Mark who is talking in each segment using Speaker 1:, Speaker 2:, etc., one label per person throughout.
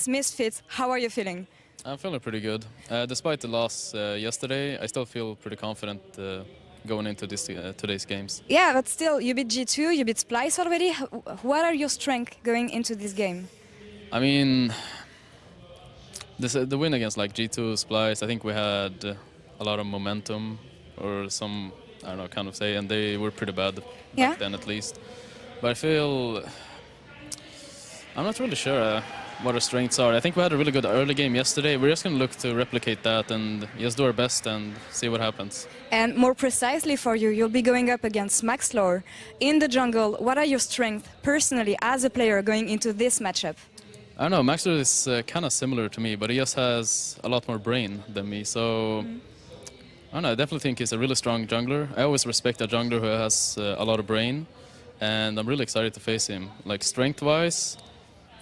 Speaker 1: It's Misfits. How are you feeling?
Speaker 2: I'm feeling pretty good. Despite the loss yesterday, I still feel pretty confident going into today's games.
Speaker 1: Yeah, but still, you beat G2, you beat Splice already. What are your strengths going into this game?
Speaker 2: I mean, the win against like G2, Splice, I think we had a lot of momentum or some, I don't know, kind of say, and they were pretty bad back then at least. But I feel, I'm not really sure what our strengths are. I think we had a really good early game yesterday. We're just going to look to replicate that and just do our best and see what happens.
Speaker 1: And more precisely for you, you'll be going up against Maxlor. In the jungle, what are your strengths personally as a player going into this matchup?
Speaker 2: I don't know, Maxlor is kind of similar to me, but he just has a lot more brain than me. So, I don't know, I definitely think he's a really strong jungler. I always respect a jungler who has a lot of brain, and I'm really excited to face him. Like, strength-wise,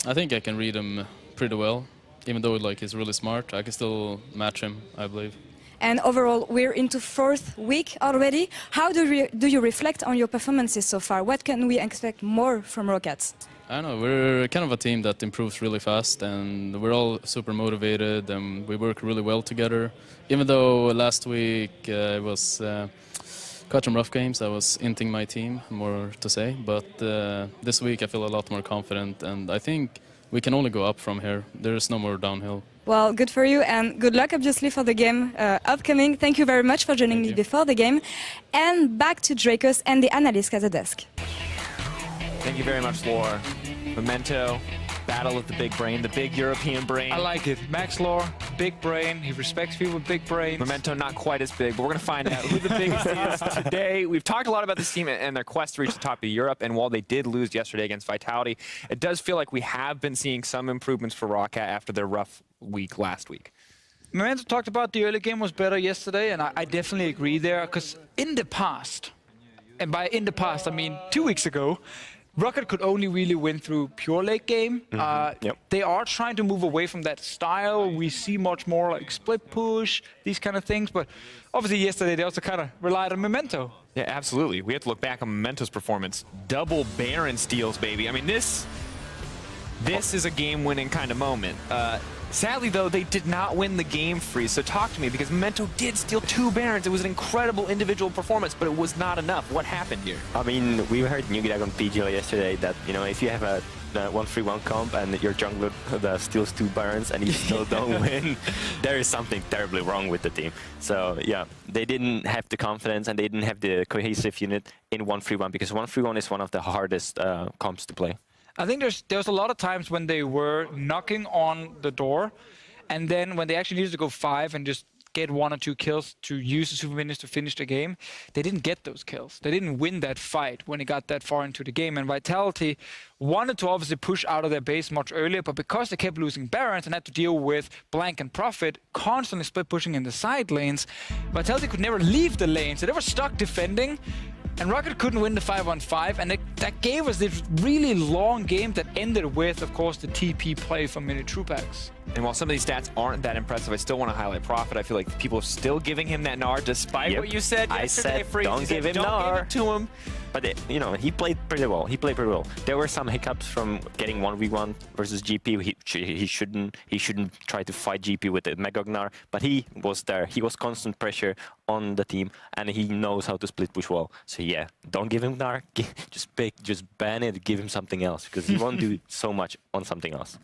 Speaker 2: I think I can read him pretty well. Even though like he's really smart, I can still match him, I believe.
Speaker 1: And overall, we're into 4th week already. How do you reflect on your performances so far? What can we expect more from Roccat?
Speaker 2: I don't know, we're kind of a team that improves really fast, and we're all super motivated, and we work really well together. Even though last week it was quite some rough games, I was inting my team, more to say. But this week I feel a lot more confident, and I think we can only go up from here. There's no more downhill.
Speaker 1: Well, good for you, and good luck, obviously, for the game upcoming. Thank you very much for joining me before the game. And back to Dracos and the analyst at the desk.
Speaker 3: Thank you very much, Laura. Memento, battle of the big brain, the big European brain.
Speaker 4: I like it. Maxlor, big brain. He respects people with big brains.
Speaker 3: Memento, not quite as big, but we're going to find out who the biggest is today. We've talked a lot about this team and their quest to reach the top of Europe, and while they did lose yesterday against Vitality, it does feel like we have been seeing some improvements for Roccat after their rough week last week.
Speaker 4: Memento talked about the early game was better yesterday, and I definitely agree there, because in the past, and by in the past I mean 2 weeks ago, Roccat could only really win through pure late game. They are trying to move away from that style. We see much more like split push, these kind of things. But obviously yesterday they also kind of relied on Memento.
Speaker 3: Yeah, absolutely. We have to look back on Memento's performance. Double Baron steals, baby. I mean, this is a game-winning kind of moment. Sadly, though, they did not win the game free, so talk to me, because Memento did steal 2 Barons. It was an incredible individual performance, but it was not enough. What happened here?
Speaker 5: I mean, we heard New Dragon PGL yesterday that, you know, if you have a 1-3-1 comp and your jungler steals 2 Barons and you still don't win, there is something terribly wrong with the team. So, yeah, they didn't have the confidence and they didn't have the cohesive unit in 1-3-1, because 1-3-1 is one of the hardest comps to play.
Speaker 4: I think there's a lot of times when they were knocking on the door, and then when they actually needed to go 5 and just get 1 or 2 kills to use the super minions to finish the game, they didn't get those kills. They didn't win that fight when it got that far into the game. And Vitality wanted to obviously push out of their base much earlier, but because they kept losing Barons and had to deal with Blank and Prophet constantly split pushing in the side lanes, Vitality could never leave the lane, so they were stuck defending. And Roccat couldn't win the 5-on-5, and that gave us this really long game that ended with, of course, the TP play from Mini Trupax.
Speaker 3: And while some of these stats aren't that impressive, I still want to highlight Prophet. I feel like people are still giving him that Gnar, despite what you said yesterday.
Speaker 5: I said, don't give him Gnar.
Speaker 3: Give it to him.
Speaker 5: But, you know, he played pretty well. There were some hiccups from getting 1v1 versus GP. He shouldn't try to fight GP with the Mega Gnar, but he was there. He was constant pressure on the team, and he knows how to split push well. So yeah, don't give him Gnar. Just ban it. Give him something else, because he won't do so much on something else.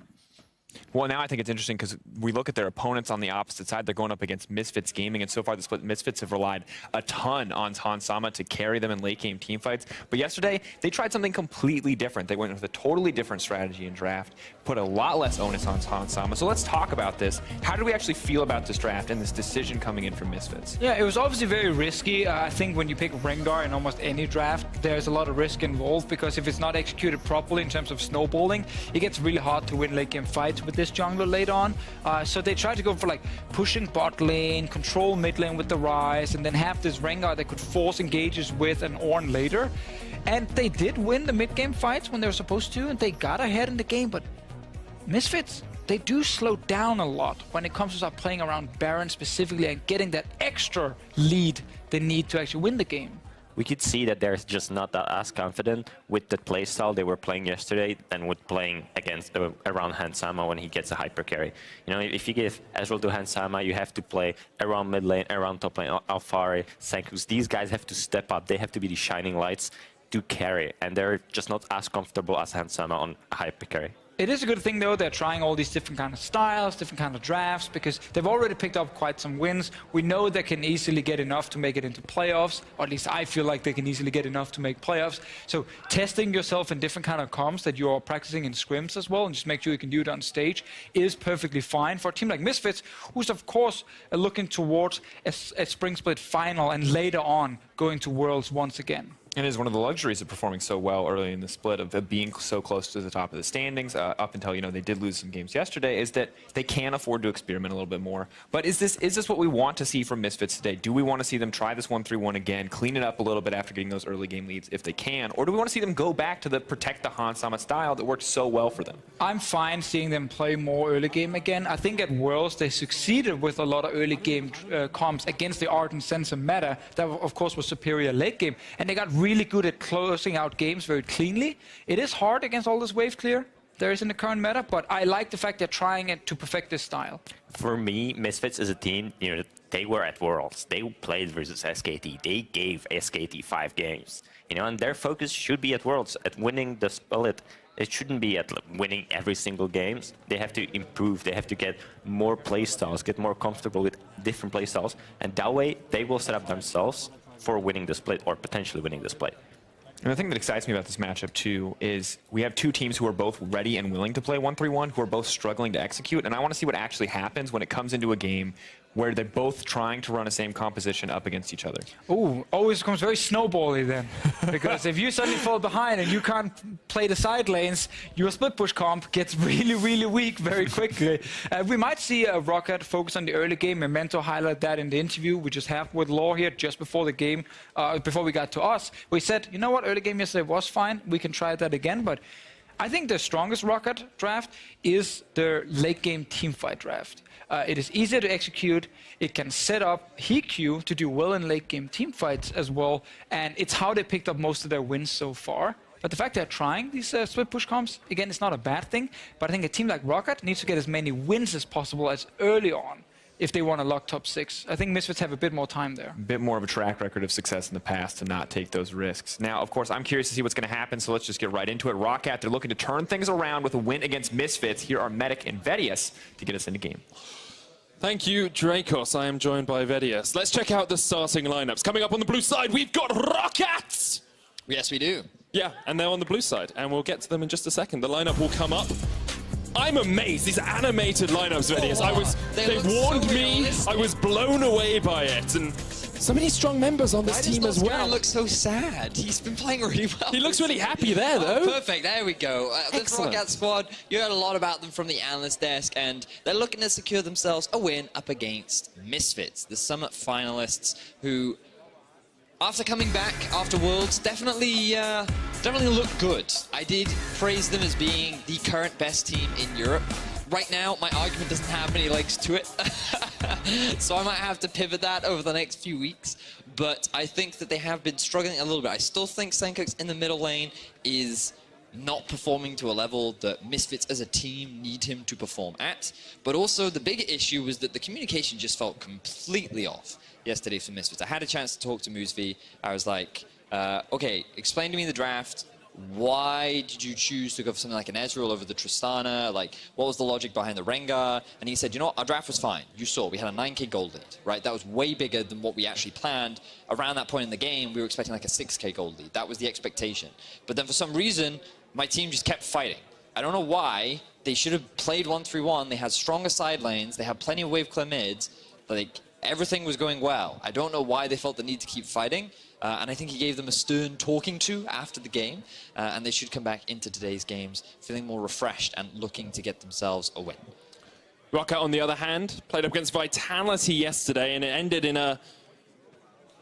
Speaker 3: Well, now I think it's interesting because we look at their opponents on the opposite side. They're going up against Misfits Gaming, and so far the split Misfits have relied a ton on Hansama to carry them in late game teamfights. But yesterday, they tried something completely different. They went with a totally different strategy in draft, put a lot less onus on Hansama. So let's talk about this. How do we actually feel about this draft and this decision coming in from Misfits?
Speaker 4: Yeah, it was obviously very risky. I think when you pick Rengar in almost any draft, there's a lot of risk involved, because if it's not executed properly in terms of snowballing, it gets really hard to win late game fights with this jungler late on. So they tried to go for like pushing bot lane, control mid lane with the Rise, and then have this Rengar that could force engages with an Ornn later. And they did win the mid game fights when they were supposed to, and they got ahead in the game, but Misfits, they do slow down a lot when it comes to start playing around Baron specifically and getting that extra lead they need to actually win the game.
Speaker 5: we could see that they're just not that as confident with the playstyle they were playing yesterday than with playing against around Hansama when he gets a hyper carry. You know, if you give Ezreal to Hansama, you have to play around mid lane, around top lane, Alphari, Senkus. These guys have to step up. They have to be the shining lights to carry, and they're just not as comfortable as Hansama on hyper carry.
Speaker 4: It is a good thing, though, they're trying all these different kind of styles, different kind of drafts, because they've already picked up quite some wins. We know they can easily get enough to make it into playoffs, or at least I feel like they can easily get enough to make playoffs. So testing yourself in different kind of comps that you're practicing in scrims as well, and just make sure you can do it on stage, is perfectly fine for a team like Misfits, who's, of course, looking towards a Spring Split final and later on going to Worlds once again.
Speaker 3: And it is one of the luxuries of performing so well early in the split, of being so close to the top of the standings, up until, you know, they did lose some games yesterday, is that they can afford to experiment a little bit more. But is this what we want to see from Misfits today? Do we want to see them try this 1-3-1 again, clean it up a little bit after getting those early game leads if they can? Or do we want to see them go back to the protect the Hansama style that worked so well for them?
Speaker 4: I'm fine seeing them play more early game again. I think at Worlds they succeeded with a lot of early game comps against the Ardent Sensor meta that, of course, was superior late game. And they got really good at closing out games very cleanly. It is hard against all this wave clear there is in the current meta, but I like the fact they're trying it to perfect this style.
Speaker 5: For me, Misfits as a team, you know, they were at Worlds. They played versus SKT. They gave SKT 5 games. You know, and their focus should be at Worlds, at winning the split. It shouldn't be at winning every single game. They have to improve. They have to get more playstyles, get more comfortable with different playstyles, and that way they will set up themselves for winning the split or potentially winning the split.
Speaker 3: And the thing that excites me about this matchup, too, is we have two teams who are both ready and willing to play 1-3-1, who are both struggling to execute. And I want to see what actually happens when it comes into a game where they're both trying to run the same composition up against each other.
Speaker 4: Oh, always becomes very snowbally then. Because if you suddenly fall behind and you can't play the side lanes, your split push comp gets really, really weak very quickly. We might see a Roccat focus on the early game. Memento highlighted that in the interview we just have with Law here just before the game, before we got to us. We said, you know what, early game yesterday was fine. We can try that again, but I think the strongest Roccat draft is their late game teamfight draft. It is easier to execute. It can set up HQ to do well in late game team fights as well. And it's how they picked up most of their wins so far. But the fact they're trying these split push comps, again, it's not a bad thing. But I think a team like Roccat needs to get as many wins as possible as early on if they want to lock top 6. I think Misfits have a bit more time there.
Speaker 3: A bit more of a track record of success in the past to not take those risks. Now, of course, I'm curious to see what's going to happen, so let's just get right into it. Roccat, they're looking to turn things around with a win against Misfits. Here are Medic and Vedius to get us into game.
Speaker 6: Thank you, Dracos. I am joined by Vedius. Let's check out the starting lineups. Coming up on the blue side, we've got Roccat!
Speaker 7: Yes, we do.
Speaker 6: Yeah, and they're on the blue side, and we'll get to them in just a second. The lineup will come up. I'm amazed. These animated lineups, Vedius. They warned me. I was blown away by it. And so many strong members on this team as well.
Speaker 7: He looks so sad. He's been playing really well.
Speaker 6: He looks really happy there, though.
Speaker 7: Perfect. There we go. This Roccat squad, you heard a lot about them from the analyst desk, and they're looking to secure themselves a win up against Misfits, the Summit finalists, who, after coming back after Worlds, definitely look good. I did praise them as being the current best team in Europe. Right now, my argument doesn't have any legs to it, so I might have to pivot that over the next few weeks. But I think that they have been struggling a little bit. I still think Senkux in the middle lane is not performing to a level that Misfits as a team need him to perform at. But also, the bigger issue was that the communication just felt completely off yesterday for Misfits. I had a chance to talk to Moosvi. I was like, okay, explain to me the draft. Why did you choose to go for something like an Ezreal over the Tristana? Like, what was the logic behind the Rengar? And he said, you know what, our draft was fine. You saw, we had a 9k gold lead, right? That was way bigger than what we actually planned. Around that point in the game, we were expecting like a 6k gold lead. That was the expectation. But then for some reason, my team just kept fighting. I don't know why. They should have played 1-3-1. They had stronger side lanes. They had plenty of wave clear mids. Like, everything was going well. I don't know why they felt the need to keep fighting. And I think he gave them a stern talking to after the game. And they should come back into today's games feeling more refreshed and looking to get themselves a win.
Speaker 6: Roccat, on the other hand, played up against Vitality yesterday, and it ended in a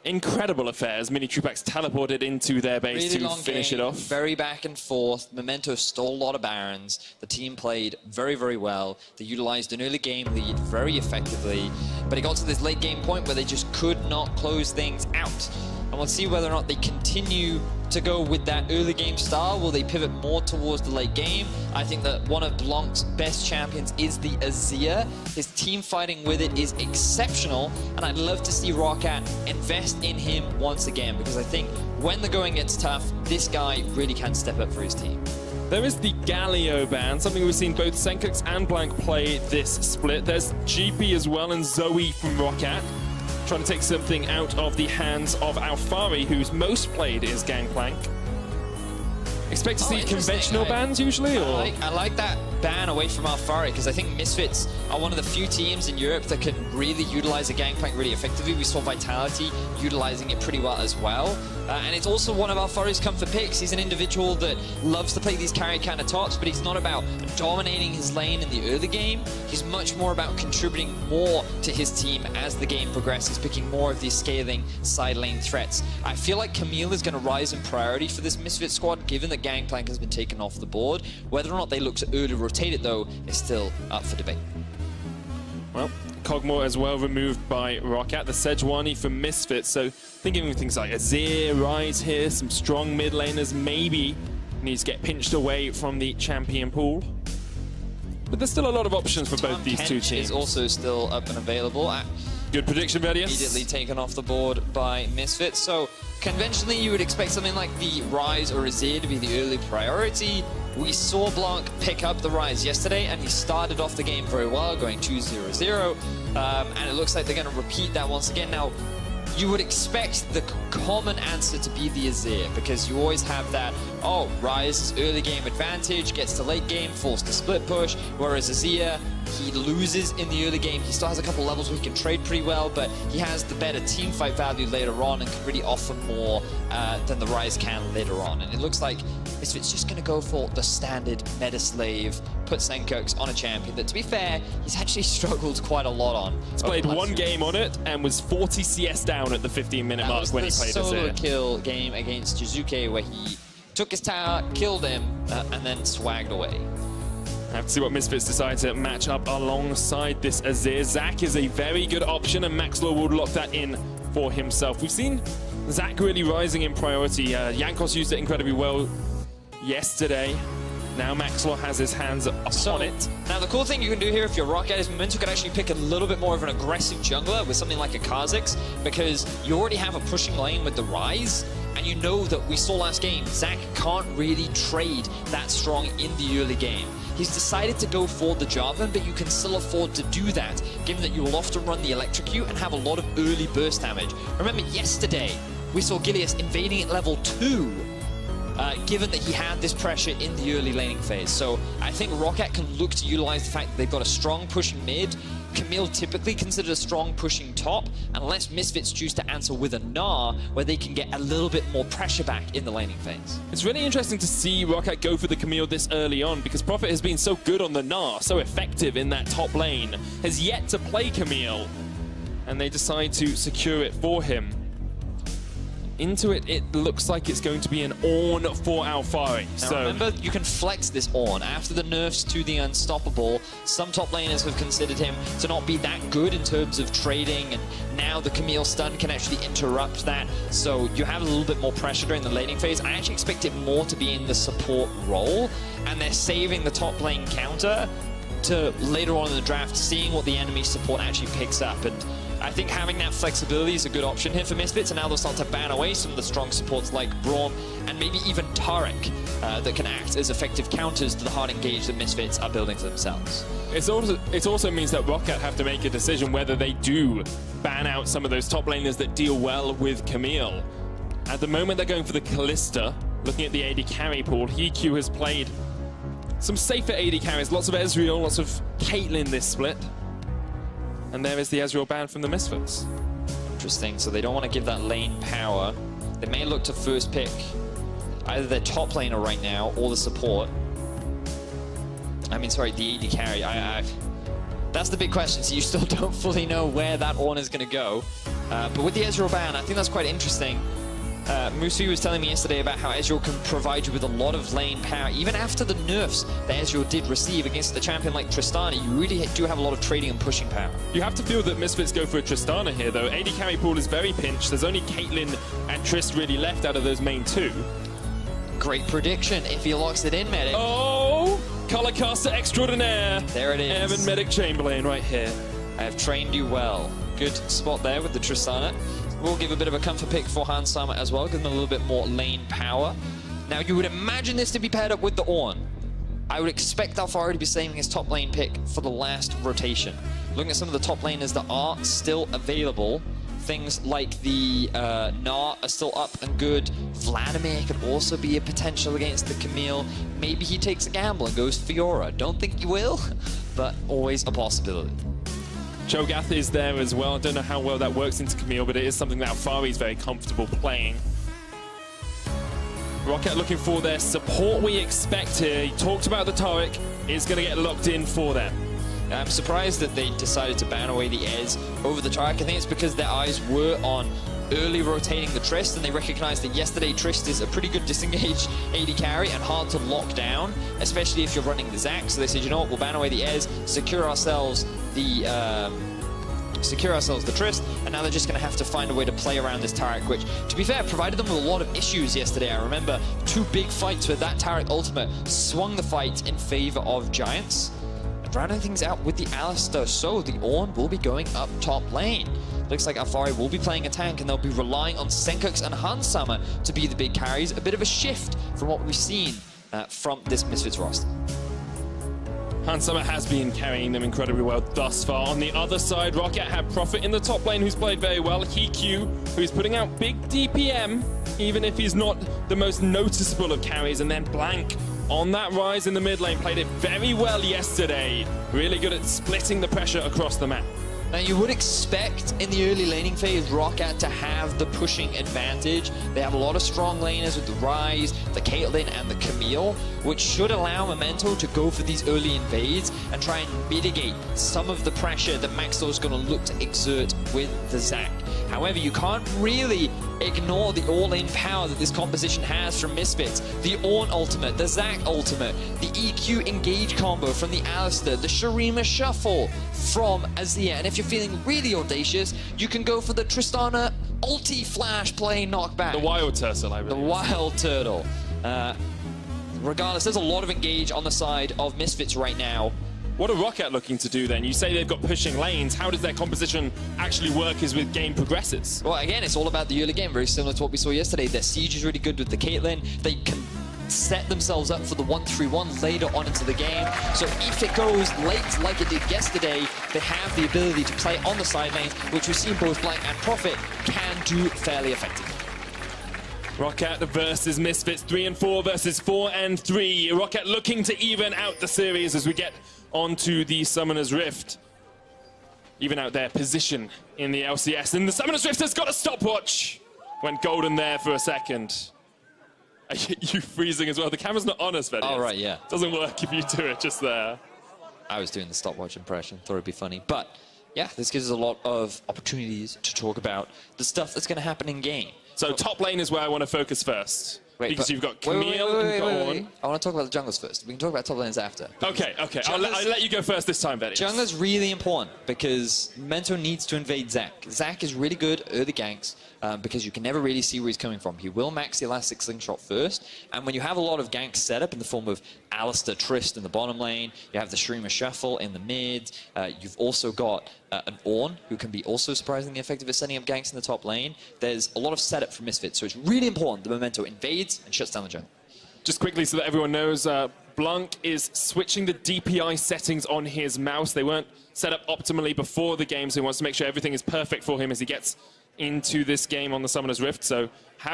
Speaker 6: incredible affair as Mini Trupax teleported into their base
Speaker 7: Really
Speaker 6: to
Speaker 7: long
Speaker 6: finish
Speaker 7: game,
Speaker 6: it off.
Speaker 7: Very back and forth. Memento stole a lot of Barons. The team played very, very well. They utilized an early game lead very effectively. But it got to this late game point where they just could not close things out. and we'll see whether or not they continue to go with that early game style. Will they pivot more towards the late game? I think that one of Blanc's best champions is the Azir. His team fighting with it is exceptional, and I'd love to see Roccat invest in him once again, because I think when the going gets tough, this guy really can step up for his team.
Speaker 6: There is the Galio ban, something we've seen both Senkux and Blanc play this split. There's GP as well and Zoe from Roccat, trying to take something out of the hands of Alfari, who's most played is Gangplank. Expect to see conventional bans usually, or?
Speaker 7: I like that ban away from Alfari, because I think Misfits are one of the few teams in Europe that can really utilize a Gangplank really effectively. We saw Vitality utilizing it pretty well as well. And it's also one of Alfari's comfort picks. He's an individual that loves to play these carry kind of tops, but he's not about dominating his lane in the early game. He's much more about contributing more to his team as the game progresses, picking more of these scaling side lane threats. I feel like Camille is going to rise in priority for this Misfit squad, given that Gangplank has been taken off the board. Whether or not they look to early rotate it, though, is still up for debate.
Speaker 6: Well, Cogmore as well removed by Roccat, the Sejuani from Misfits. So thinking of things like Azir, Rise here, some strong mid laners, maybe needs to get pinched away from the champion pool. But there's still a lot of options for both these two teams.
Speaker 7: Is also still up and available.
Speaker 6: Good prediction, Verdius.
Speaker 7: Immediately taken off the board by Misfits. So conventionally, you would expect something like the Rise or Azir to be the early priority. We saw Blanc pick up the Rise yesterday, and he started off the game very well, going 2-0-0. And it looks like they're going to repeat that once again. Now, you would expect the common answer to be the Azir, because you always have that, oh, Rise early game advantage, gets to late game, forced to split push, whereas Azir, he loses in the early game. He still has a couple levels where he can trade pretty well, but he has the better team fight value later on and can really offer more than the Rise can later on. And it looks like Misfits just going to go for the standard meta slave, put Senkux on a champion that, to be fair, he's actually struggled quite a lot on.
Speaker 6: He's played one game on it and was 40 CS down at the 15-minute mark when he played Azir.
Speaker 7: That was the solo kill game against Jizuke, where he took his tower, killed him, and then swagged away.
Speaker 6: Have to see what Misfits decide to match up alongside this Azir. Zac is a very good option, and Maxlaw will lock that in for himself. We've seen Zac really rising in priority. Jankos used it incredibly well yesterday. Now Maxlaw has his hands upon it.
Speaker 7: Now the cool thing you can do here if you're Roccat is Memento can actually pick a little bit more of an aggressive jungler with something like a Kha'Zix, because you already have a pushing lane with the Rise, and you know that we saw last game, Zac can't really trade that strong in the early game. He's decided to go for the Jarvan, but you can still afford to do that, given that you will often run the Electrocute and have a lot of early burst damage. Remember yesterday, we saw Gilius invading at level 2, given that he had this pressure in the early laning phase. So I think Roccat can look to utilize the fact that they've got a strong pushing mid. Camille typically considered a strong pushing top, unless Misfits choose to answer with a Gnar, where they can get a little bit more pressure back in the laning phase.
Speaker 6: It's really interesting to see Roccat go for the Camille this early on, because Prophet has been so good on the Gnar, so effective in that top lane, has yet to play Camille, and they decide to secure it for him. Into it, it looks like it's going to be an Ornn for Alfari.
Speaker 7: Now remember, you can flex this Ornn. After the nerfs to the Unstoppable, some top laners have considered him to not be that good in terms of trading, and now the Camille stun can actually interrupt that, so you have a little bit more pressure during the laning phase. I actually expect it more to be in the support role, and they're saving the top lane counter to later on in the draft, seeing what the enemy support actually picks up. And I think having that flexibility is a good option here for Misfits, and now they'll start to ban away some of the strong supports like Braum and maybe even Tarek that can act as effective counters to the hard engage that Misfits are building for themselves.
Speaker 6: It also means that Roccat have to make a decision whether they do ban out some of those top laners that deal well with Camille. At the moment, they're going for the Kalista. Looking at the AD carry pool, HeQ has played some safer AD carries, lots of Ezreal, lots of Caitlyn this split. And there is the Ezreal ban from the Misfits.
Speaker 7: Interesting, so they don't want to give that lane power. They may look to first pick either their top laner right now or the support. I mean, sorry, the AD carry. That's the big question, so you still don't fully know where that Ornn is going to go. But with the Ezreal ban, I think that's quite interesting. Musu was telling me yesterday about how Ezreal can provide you with a lot of lane power. Even after the nerfs that Ezreal did receive against a champion like Tristana, you really do have a lot of trading and pushing power.
Speaker 6: You have to feel that Misfits go for a Tristana here, though. AD carry pool is very pinched. There's only Caitlyn and Trist really left out of those main two.
Speaker 7: Great prediction if he locks it in, Medic.
Speaker 6: Oh, color caster extraordinaire.
Speaker 7: There it is.
Speaker 6: Evan Medic Chamberlain right here.
Speaker 7: I have trained you well. Good spot there with the Tristana. We'll give a bit of a comfort pick for Hans Sama as well, give him a little bit more lane power. Now, you would imagine this to be paired up with the Ornn. I would expect Alfaro to be saving his top lane pick for the last rotation. Looking at some of the top laners that are still available, things like the Gnar are still up and good. Vladimir could also be a potential against the Camille. Maybe he takes a gamble and goes Fiora. Don't think he will, but always a possibility.
Speaker 6: Cho'Gath is there as well. I don't know how well that works into Camille, but it is something that Alfari is very comfortable playing. Roccat looking for their support we expect here. He talked about the Taric is going to get locked in for them.
Speaker 7: I'm surprised that they decided to ban away the Ez over the Taric. I think it's because their eyes were on early rotating the Trist, and they recognized that yesterday Trist is a pretty good disengaged AD carry and hard to lock down, especially if you're running the Zac. So they said, you know what, we'll ban away the Ez, secure ourselves the Trist, and now they're just going to have to find a way to play around this Taric, which, to be fair, provided them with a lot of issues yesterday. I remember 2 big fights where that Taric ultimate swung the fight in favor of Giants. And rounding things out with the Alistar, so the Ornn will be going up top lane. Looks like Alfari will be playing a tank, and they'll be relying on Senkux and Hans Sama to be the big carries. A bit of a shift from what we've seen from this Misfits roster.
Speaker 6: Hans Sama has been carrying them incredibly well thus far. On the other side, Roccat had Prophet in the top lane, who's played very well. Hiku, who's putting out big DPM, even if he's not the most noticeable of carries. And then Blank on that rise in the mid lane, played it very well yesterday. Really good at splitting the pressure across the map.
Speaker 7: Now, you would expect in the early laning phase Roccat to have the pushing advantage. They have a lot of strong laners with the Ryze, the Caitlyn, and the Camille, which should allow Memento to go for these early invades and try and mitigate some of the pressure that Maxwell is going to look to exert with the Zac. However, you can't really ignore the all-in power that this composition has from Misfits. The Ornn ultimate, the Zac ultimate, the EQ engage combo from the Alistar, the Shurima shuffle from Azir. And if you're feeling really audacious, you can go for the Tristana ulti flash play knockback.
Speaker 6: The Wild Turtle, I believe.
Speaker 7: The Wild Turtle. Regardless, there's a lot of engage on the side of Misfits right now.
Speaker 6: What are Roccat looking to do then? You say they've got pushing lanes. How does their composition actually work as the game progresses?
Speaker 7: Well, again, it's all about the early game, very similar to what we saw yesterday. Their siege is really good with the Caitlyn. They can set themselves up for the 1-3-1 later on into the game. So if it goes late like it did yesterday, they have the ability to play on the side lanes, which we've seen both Blank and Prophet can do fairly effectively.
Speaker 6: Roccat versus Misfits, 3 and 4 versus 4 and 3. Roccat looking to even out the series as we get onto the Summoner's Rift. Even out their position in the LCS. And the Summoner's Rift has got a stopwatch. Went golden there for a second. You freezing as well. The camera's not on us, Veddy.
Speaker 7: Oh, right, yeah.
Speaker 6: Doesn't work if you do it just there.
Speaker 7: I was doing the stopwatch impression. Thought it'd be funny. But, yeah, this gives us a lot of opportunities to talk about the stuff that's going to happen in game.
Speaker 6: So top lane is where I want to focus first. Because you've got Camille and Ornn.
Speaker 7: I want to talk about the junglers first. We can talk about top lanes after.
Speaker 6: Okay. I'll let you go first this time, Betty.
Speaker 7: Jungler's really important because Memento needs to invade Zac. Zac is really good early ganks because you can never really see where he's coming from. He will max the Elastic Slingshot first, and when you have a lot of ganks set up in the form of Alistar Trist in the bottom lane, you have the Shurima Shuffle in the mid, you've also got an Ornn, who can be also surprisingly effective at setting up ganks in the top lane. There's a lot of setup for Misfits, so it's really important that Memento invades and shuts down the jungle.
Speaker 6: Just quickly so that everyone knows, Blanc is switching the DPI settings on his mouse. They weren't set up optimally before the game, so he wants to make sure everything is perfect for him as he gets into this game on the Summoner's Rift. So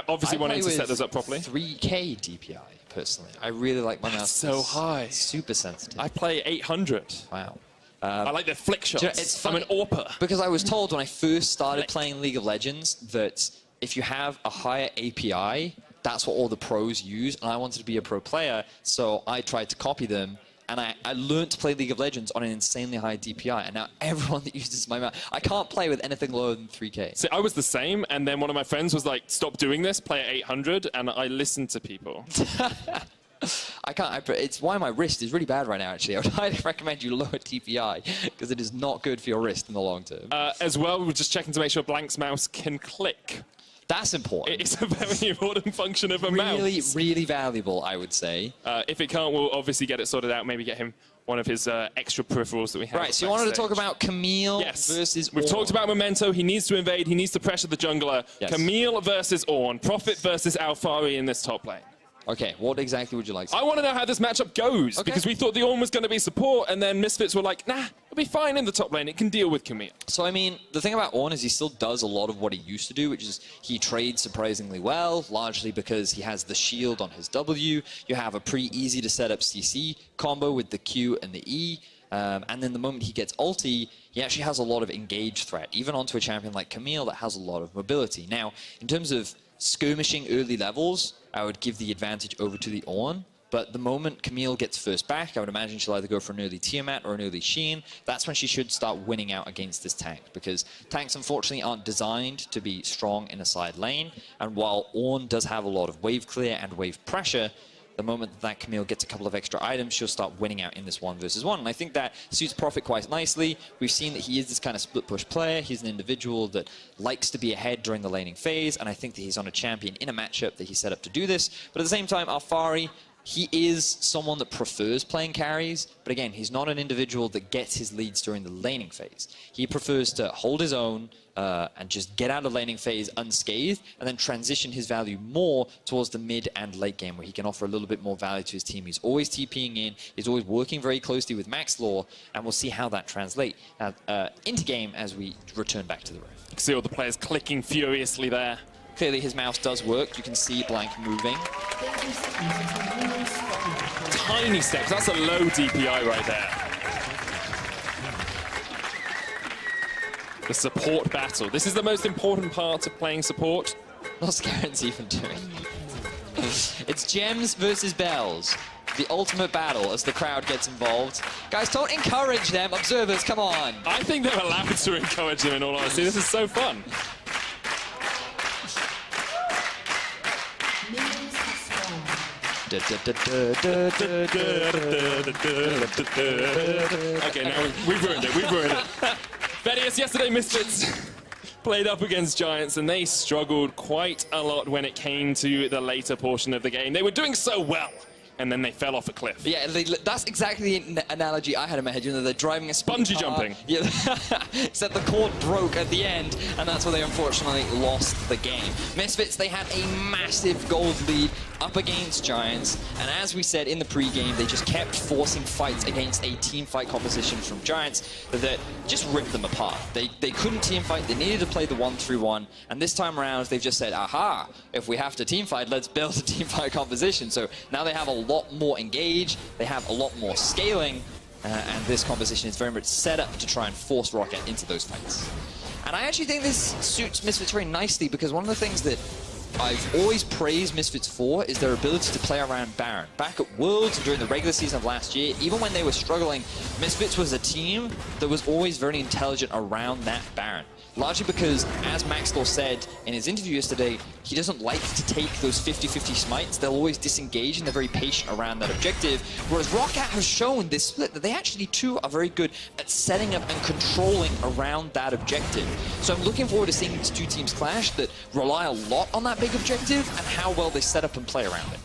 Speaker 6: obviously wanting to set those up properly.
Speaker 7: 3K DPI, personally. I really like my mouse.
Speaker 6: So high.
Speaker 7: Super sensitive.
Speaker 6: I play 800.
Speaker 7: Wow.
Speaker 6: I like the flick shots.
Speaker 7: You know, it's funny,
Speaker 6: I'm an AWPer.
Speaker 7: Because I was told when I first started playing League of Legends that if you have a higher API, that's what all the pros use, and I wanted to be a pro player, so I tried to copy them, and I learned to play League of Legends on an insanely high DPI, and now everyone that uses my mouse, I can't play with anything lower than 3K.
Speaker 6: See, I was the same, and then one of my friends was like, stop doing this, play at 800, and I listened to people.
Speaker 7: I can't. It's why my wrist is really bad right now, actually. I would highly recommend you lower TPI, because it is not good for your wrist in the long term.
Speaker 6: As well, we're just checking to make sure Blank's mouse can click.
Speaker 7: That's important.
Speaker 6: It's a very important function of a mouse.
Speaker 7: Really, really valuable, I would say.
Speaker 6: If it can't, we'll obviously get it sorted out, maybe get him one of his extra peripherals that we have.
Speaker 7: Right, so you wanted to talk about Camille versus
Speaker 6: We've
Speaker 7: Ornn.
Speaker 6: talked about Memento. He needs to invade. He needs to pressure the jungler.
Speaker 7: Yes.
Speaker 6: Camille versus Ornn. Prophet versus Alfari in this top lane.
Speaker 7: Okay, what exactly would you like to
Speaker 6: I want to know how this matchup goes, because we thought the Ornn was going to be support, and then Misfits were like, nah, it'll be fine in the top lane. It can deal with Camille.
Speaker 7: So, I mean, the thing about Ornn is he still does a lot of what he used to do, which is he trades surprisingly well, largely because he has the shield on his W. You have a pretty easy to set up CC combo with the Q and the E. And then the moment he gets ulti, he actually has a lot of engage threat, even onto a champion like Camille that has a lot of mobility. Now, in terms of skirmishing early levels, I would give the advantage over to the Ornn. But the moment Camille gets first back, I would imagine she'll either go for an early Tiamat or an early Sheen. That's when she should start winning out against this tank, because tanks unfortunately aren't designed to be strong in a side lane. And while Ornn does have a lot of wave clear and wave pressure, the moment that Camille gets a couple of extra items, she'll start winning out in this 1 versus 1. And I think that suits Prophet quite nicely. We've seen that he is this kind of split push player. He's an individual that likes to be ahead during the laning phase, and I think that he's on a champion in a matchup that he's set up to do this. But at the same time, Alfari, he is someone that prefers playing carries, but again, he's not an individual that gets his leads during the laning phase. He prefers to hold his own and just get out of laning phase unscathed, and then transition his value more towards the mid and late game, where he can offer a little bit more value to his team. He's always TPing in, he's always working very closely with Max Law, and we'll see how that translates into game as we return back to the room.
Speaker 6: You can see all the players clicking furiously there.
Speaker 7: Clearly his mouse does work. You can see Blank moving.
Speaker 6: Tiny steps. That's a low DPI right there. The support battle. This is the most important part of playing support.
Speaker 7: What's Karen's even doing? It's gems versus bells. The ultimate battle as the crowd gets involved. Guys, don't encourage them. Observers, come on.
Speaker 6: I think they're allowed to encourage them, in all honesty. This is so fun. Okay, now we've ruined it. We've ruined it. Vedius, yesterday Misfits played up against Giants, and they struggled quite a lot when it came to the later portion of the game. They were doing so well, and then they fell off a cliff.
Speaker 7: Yeah, that's exactly the analogy I had in my head. You know, they're driving a
Speaker 6: bungee jumping.
Speaker 7: Yeah, except the cord broke at the end, and that's where they unfortunately lost the game. Misfits, they had a massive gold lead up against Giants, and as we said in the pre-game, they just kept forcing fights against a team fight composition from Giants that just ripped them apart. They couldn't team fight, they needed to play the 1-3-1, and this time around they've just said, aha, if we have to team fight, let's build a team fight composition. So now they have a lot more engage, they have a lot more scaling, and this composition is very much set up to try and force Roccat into those fights. And I actually think this suits Misfits very nicely, because one of the things that I've always praised Misfits for is their ability to play around Baron. Back at Worlds and during the regular season of last year, even when they were struggling, Misfits was a team that was always very intelligent around that Baron. Largely because, as Maxwell said in his interview yesterday, he doesn't like to take those 50-50 smites. They'll always disengage and they're very patient around that objective. Whereas Roccat has shown this split that they actually too are very good at setting up and controlling around that objective. So I'm looking forward to seeing these two teams clash that rely a lot on that big objective and how well they set up and play around it.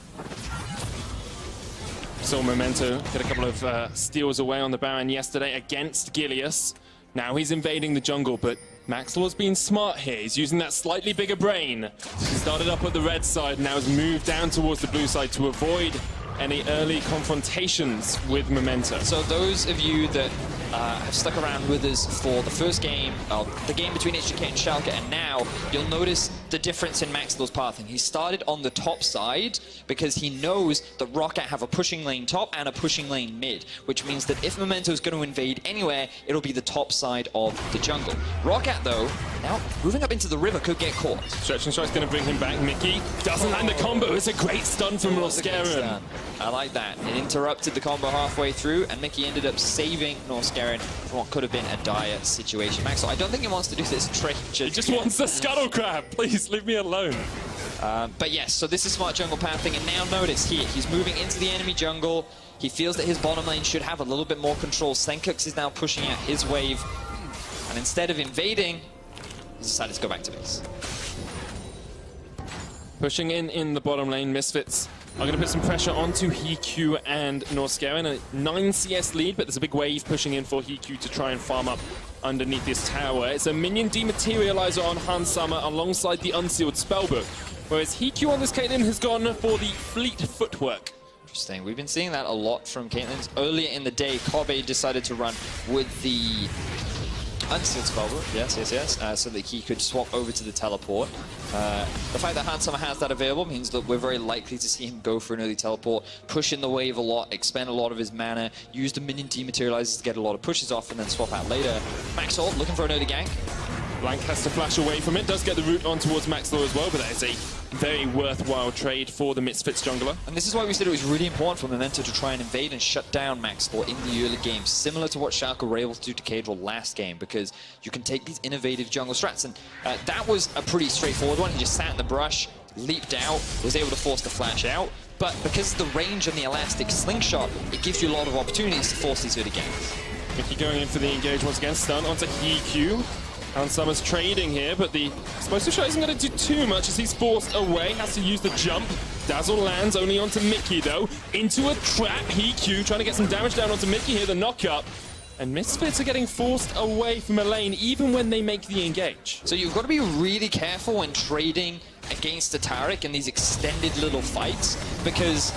Speaker 6: Saw Memento get a couple of steals away on the Baron yesterday against Gilius. Now he's invading the jungle, but Maxwell's been smart here. He's using that slightly bigger brain. He started up at the red side, now has moved down towards the blue side to avoid any early confrontations with Memento.
Speaker 7: So those of you that have stuck around with us for the first game, the game between HGK and Schalke, and now, you'll notice the difference in Maxwell's pathing. He started on the top side because he knows that Roccat have a pushing lane top and a pushing lane mid, which means that if Memento is going to invade anywhere, it'll be the top side of the jungle. Roccat, though, now moving up into the river, could get caught.
Speaker 6: Stretch and Strike's going to bring him back. Mickey doesn't land the combo. It's a great stun from Norskeren.
Speaker 7: I like that. It interrupted the combo halfway through, and Mickey ended up saving Norskeren from what could have been a dire situation. Maxwell, I don't think he wants to do this trade.
Speaker 6: He just wants the scuttle crab. Please leave me alone.
Speaker 7: But yes, so this is smart jungle pathing, and now notice here, he's moving into the enemy jungle. He feels that his bottom lane should have a little bit more control. Senkux is now pushing out his wave, and instead of invading, he's decided to go back to base.
Speaker 6: Pushing in the bottom lane, Misfits are going to put some pressure onto Hiku and Norskeren. A 9 CS lead, but there's a big wave pushing in for Hiku to try and farm up underneath this tower. It's a minion dematerializer on Hansama alongside the unsealed spellbook, whereas Hiku on this Caitlyn has gone for the fleet footwork.
Speaker 7: Interesting. We've been seeing that a lot from Caitlyn's. Earlier in the day, Kobe decided to run with the unsealed spellbook, yes, so that he could swap over to the teleport. The fact that Hansama has that available means that we're very likely to see him go for an early teleport, push in the wave a lot, expend a lot of his mana, use the minion dematerializers to get a lot of pushes off, and then swap out later. Maxwell looking for an early gank.
Speaker 6: Blank has to flash away from it, does get the route on towards Maxwell as well, but that is a very worthwhile trade for the Misfits jungler.
Speaker 7: And this is why we said it was really important for Memento to try and invade and shut down Maxwell in the early game, similar to what Schalke were able to do to Cadril last game, because you can take these innovative jungle strats, and that was a pretty straightforward one. He just sat in the brush, leaped out, was able to force the flash out, but because of the range and the elastic slingshot, it gives you a lot of opportunities to force these early games.
Speaker 6: Mickey going in for the engage once again, stun onto Hiku. Hansama's trading here, but the explosive shot isn't going to do too much as he's forced away. Has to use the jump. Dazzle lands only onto Mickey, though. Into a trap. Hiku trying to get some damage down onto Mickey here, the knock-up. And Misfits are getting forced away from a lane, even when they make the engage.
Speaker 7: So you've got to be really careful when trading against the Taric in these extended little fights, because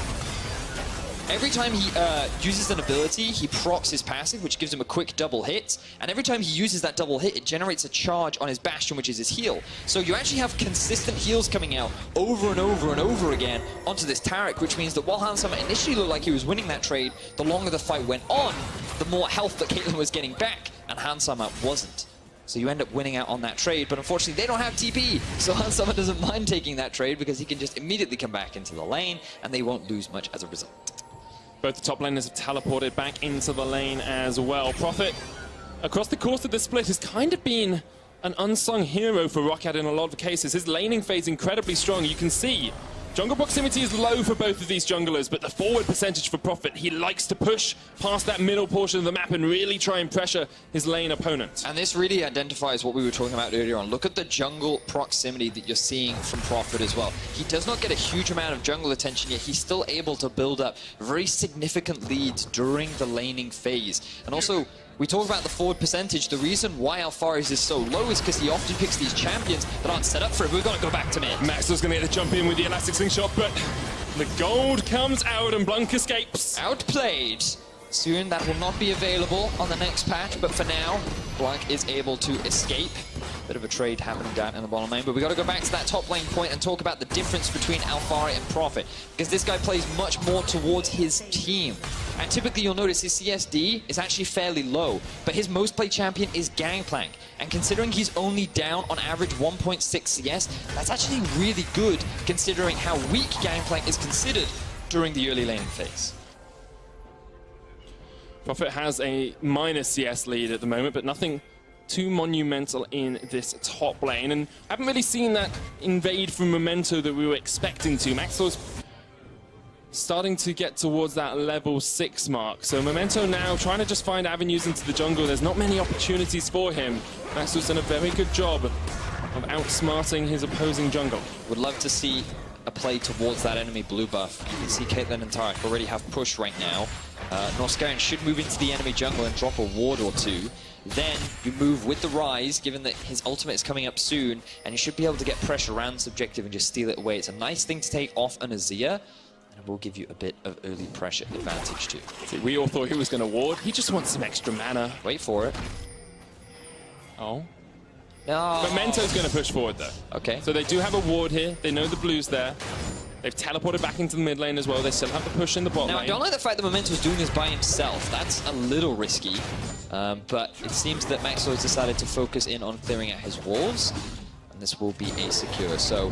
Speaker 7: every time he uses an ability, he procs his passive, which gives him a quick double hit. And every time he uses that double hit, it generates a charge on his Bastion, which is his heal. So you actually have consistent heals coming out over and over and over again onto this Taric, which means that while Hansama initially looked like he was winning that trade, the longer the fight went on, the more health that Caitlyn was getting back, and Hansama wasn't. So you end up winning out on that trade, but unfortunately they don't have TP, so Hansama doesn't mind taking that trade because he can just immediately come back into the lane, and they won't lose much as a result.
Speaker 6: Both the top laners have teleported back into the lane as well. Prophet, across the course of this split, has kind of been an unsung hero for Roccat in a lot of cases. His laning phase is incredibly strong. You can see jungle proximity is low for both of these junglers, but the forward percentage for Prophet, he likes to push past that middle portion of the map and really try and pressure his lane opponent.
Speaker 7: And this really identifies what we were talking about earlier on. Look at the jungle proximity that you're seeing from Prophet as well. He does not get a huge amount of jungle attention, yet he's still able to build up very significant leads during the laning phase. And also, we talk about the forward percentage. The reason why Alfaris is so low is because he often picks these champions that aren't set up for it. We've got to go back to mid.
Speaker 6: Maxwell's going to get the jump in with the elastic slingshot, but the gold comes out and Blanc escapes.
Speaker 7: Outplayed. Soon that will not be available on the next patch, but for now, Blanc is able to escape. Bit of a trade happening down in the bottom lane, but we got to go back to that top lane point and talk about the difference between Alfari and Prophet, because this guy plays much more towards his team. And typically you'll notice his CSD is actually fairly low, but his most played champion is Gangplank. And considering he's only down on average 1.6 CS, that's actually really good considering how weak Gangplank is considered during the early laning phase.
Speaker 6: Prophet has a minor CS lead at the moment, but nothing too monumental in this top lane, and haven't really seen that invade from Memento that we were expecting to. Maxwell's starting to get towards that level 6 mark, so Memento now trying to just find avenues into the jungle. There's not many opportunities for him. Maxwell's done a very good job of outsmarting his opposing jungle.
Speaker 7: Would love to see a play towards that enemy blue buff. You can see Caitlyn and Taric already have push right now. Norskeren should move into the enemy jungle and drop a ward or two. Then you move with the Rise, given that his ultimate is coming up soon, and you should be able to get pressure around this objective and just steal it away. It's a nice thing to take off an Azir, and it will give you a bit of early pressure advantage too.
Speaker 6: See, we all thought he was going to ward. He just wants some extra mana.
Speaker 7: Wait for it.
Speaker 6: Oh.
Speaker 7: No.
Speaker 6: Memento's going to push forward, though.
Speaker 7: Okay.
Speaker 6: So they do have a ward here. They know the blue's there. They've teleported back into the mid lane as well. They still have the push in the bot
Speaker 7: Now,
Speaker 6: lane.
Speaker 7: I don't like the fact that Memento's doing this by himself. That's a little risky. But it seems that Maxwell has decided to focus in on clearing out his walls. And this will be a secure. So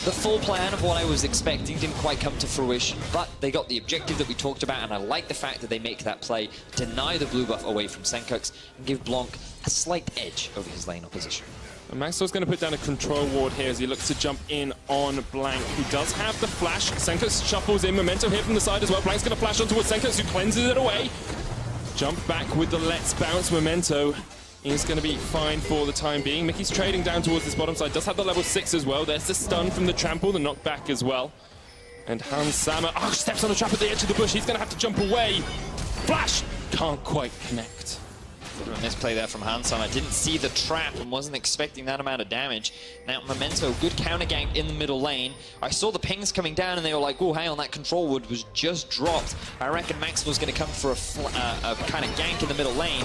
Speaker 7: the full plan of what I was expecting didn't quite come to fruition, but they got the objective that we talked about, and I like the fact that they make that play, deny the blue buff away from Senkux, and give Blanc a slight edge over his lane opposition.
Speaker 6: And Maxwell's going to put down a control ward here as he looks to jump in on Blank. He does have the flash. Senkux shuffles in. Memento here from the side as well. Blank's going to flash on towards Senkux, who cleanses it away. Jump back with the Let's Bounce. Memento is going to be fine for the time being. Mickey's trading down towards this bottom side. Does have the level 6 as well. There's the stun from the trample, the knockback as well. And Hans Sama, steps on a trap at the edge of the bush. He's going to have to jump away. Flash! Can't quite connect.
Speaker 7: A misplay there from Hansama. Didn't see the trap and wasn't expecting that amount of damage. Now, Memento, good counter gank in the middle lane. I saw the pings coming down and they were like, oh, hang on, that control wood was just dropped. I reckon Maxwell's going to come for a kind of gank in the middle lane.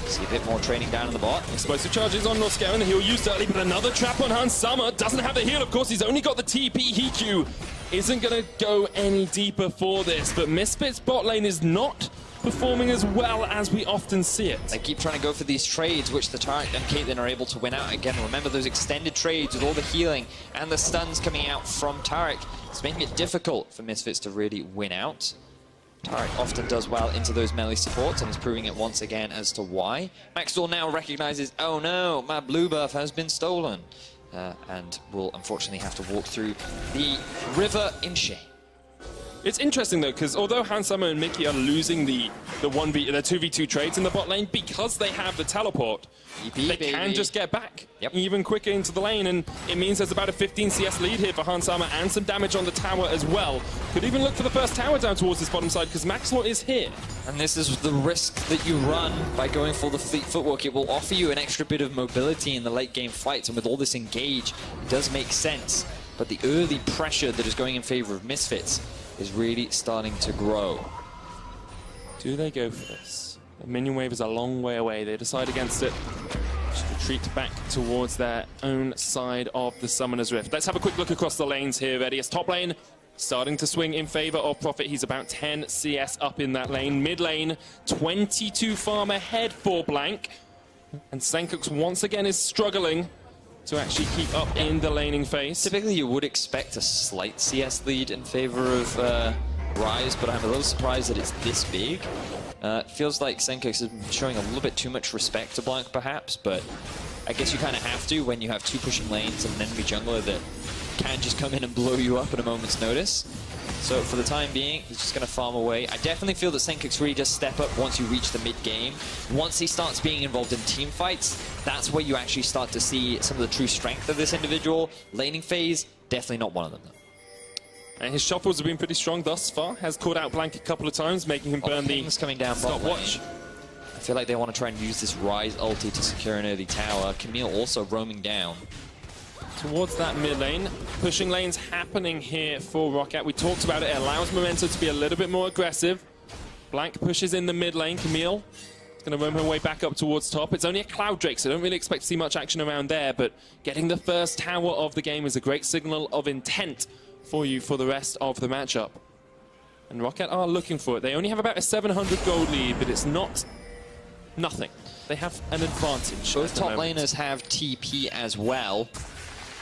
Speaker 7: See a bit more training down in the bot.
Speaker 6: Explosive charges on Norscaron, the heal used early, but another trap on Hans Sama. Doesn't have the heal, of course, he's only got the TP. Hiku isn't going to go any deeper for this, but Misfits bot lane is not performing as well as we often see it.
Speaker 7: They keep trying to go for these trades, which the Tarek and Caitlyn are able to win out. Again, remember those extended trades with all the healing and the stuns coming out from Tarek. It's making it difficult for Misfits to really win out. Tarek often does well into those melee supports and is proving it once again as to why. Maxwell now recognizes, oh no, my blue buff has been stolen. And will unfortunately have to walk through the river in shame.
Speaker 6: It's interesting though, because although Hansama and Mickey are losing the 2v2 trades in the bot lane, because they have the teleport, they can just get back even quicker into the lane, and it means there's about a 15 CS lead here for Hansama and some damage on the tower as well. Could even look for the first tower down towards this bottom side, because Maxwell is here. And
Speaker 7: this is the risk that you run by going for the fleet footwork. It will offer you an extra bit of mobility in the late game fights, and with all this engage, it does make sense. But the early pressure that is going in favor of Misfits is really starting to grow.
Speaker 6: Do they go for this? The minion wave is a long way away. They decide against it. Just retreat back towards their own side of the Summoner's Rift. Let's have a quick look across the lanes here, Vedius. Top lane starting to swing in favor of Prophet. He's about 10 CS up in that lane. Mid lane, 22 farm ahead for Blank. And Senkux once again is struggling to actually keep up in the laning phase.
Speaker 7: Typically you would expect a slight CS lead in favor of Rise, but I'm a little surprised that it's this big. Feels like Senkux has been showing a little bit too much respect to Blanc perhaps, but I guess you kind of have to when you have two pushing lanes and an enemy jungler that can just come in and blow you up at a moment's notice. So for the time being, he's just going to farm away. I definitely feel that Senkux really does step up once you reach the mid-game. Once he starts being involved in team fights, that's where you actually start to see some of the true strength of this individual. Laning phase, definitely not one of them, though.
Speaker 6: And his shuffles have been pretty strong thus far. Has caught out Blank a couple of times, making him burn the
Speaker 7: coming down
Speaker 6: stopwatch.
Speaker 7: I feel like they want to try and use this Rise ulti to secure an early tower. Camille also roaming down
Speaker 6: towards that mid lane. Pushing lanes happening here for Roccat. We talked about it. It allows Memento to be a little bit more aggressive. Blank pushes in the mid lane. Camille is going to roam her way back up towards top. It's only a Cloud Drake, so I don't really expect to see much action around there, but getting the first tower of the game is a great signal of intent for you for the rest of the matchup. And Roccat are looking for it. They only have about a 700 gold lead, but it's not nothing. They have an advantage.
Speaker 7: Both top laners have TP as well,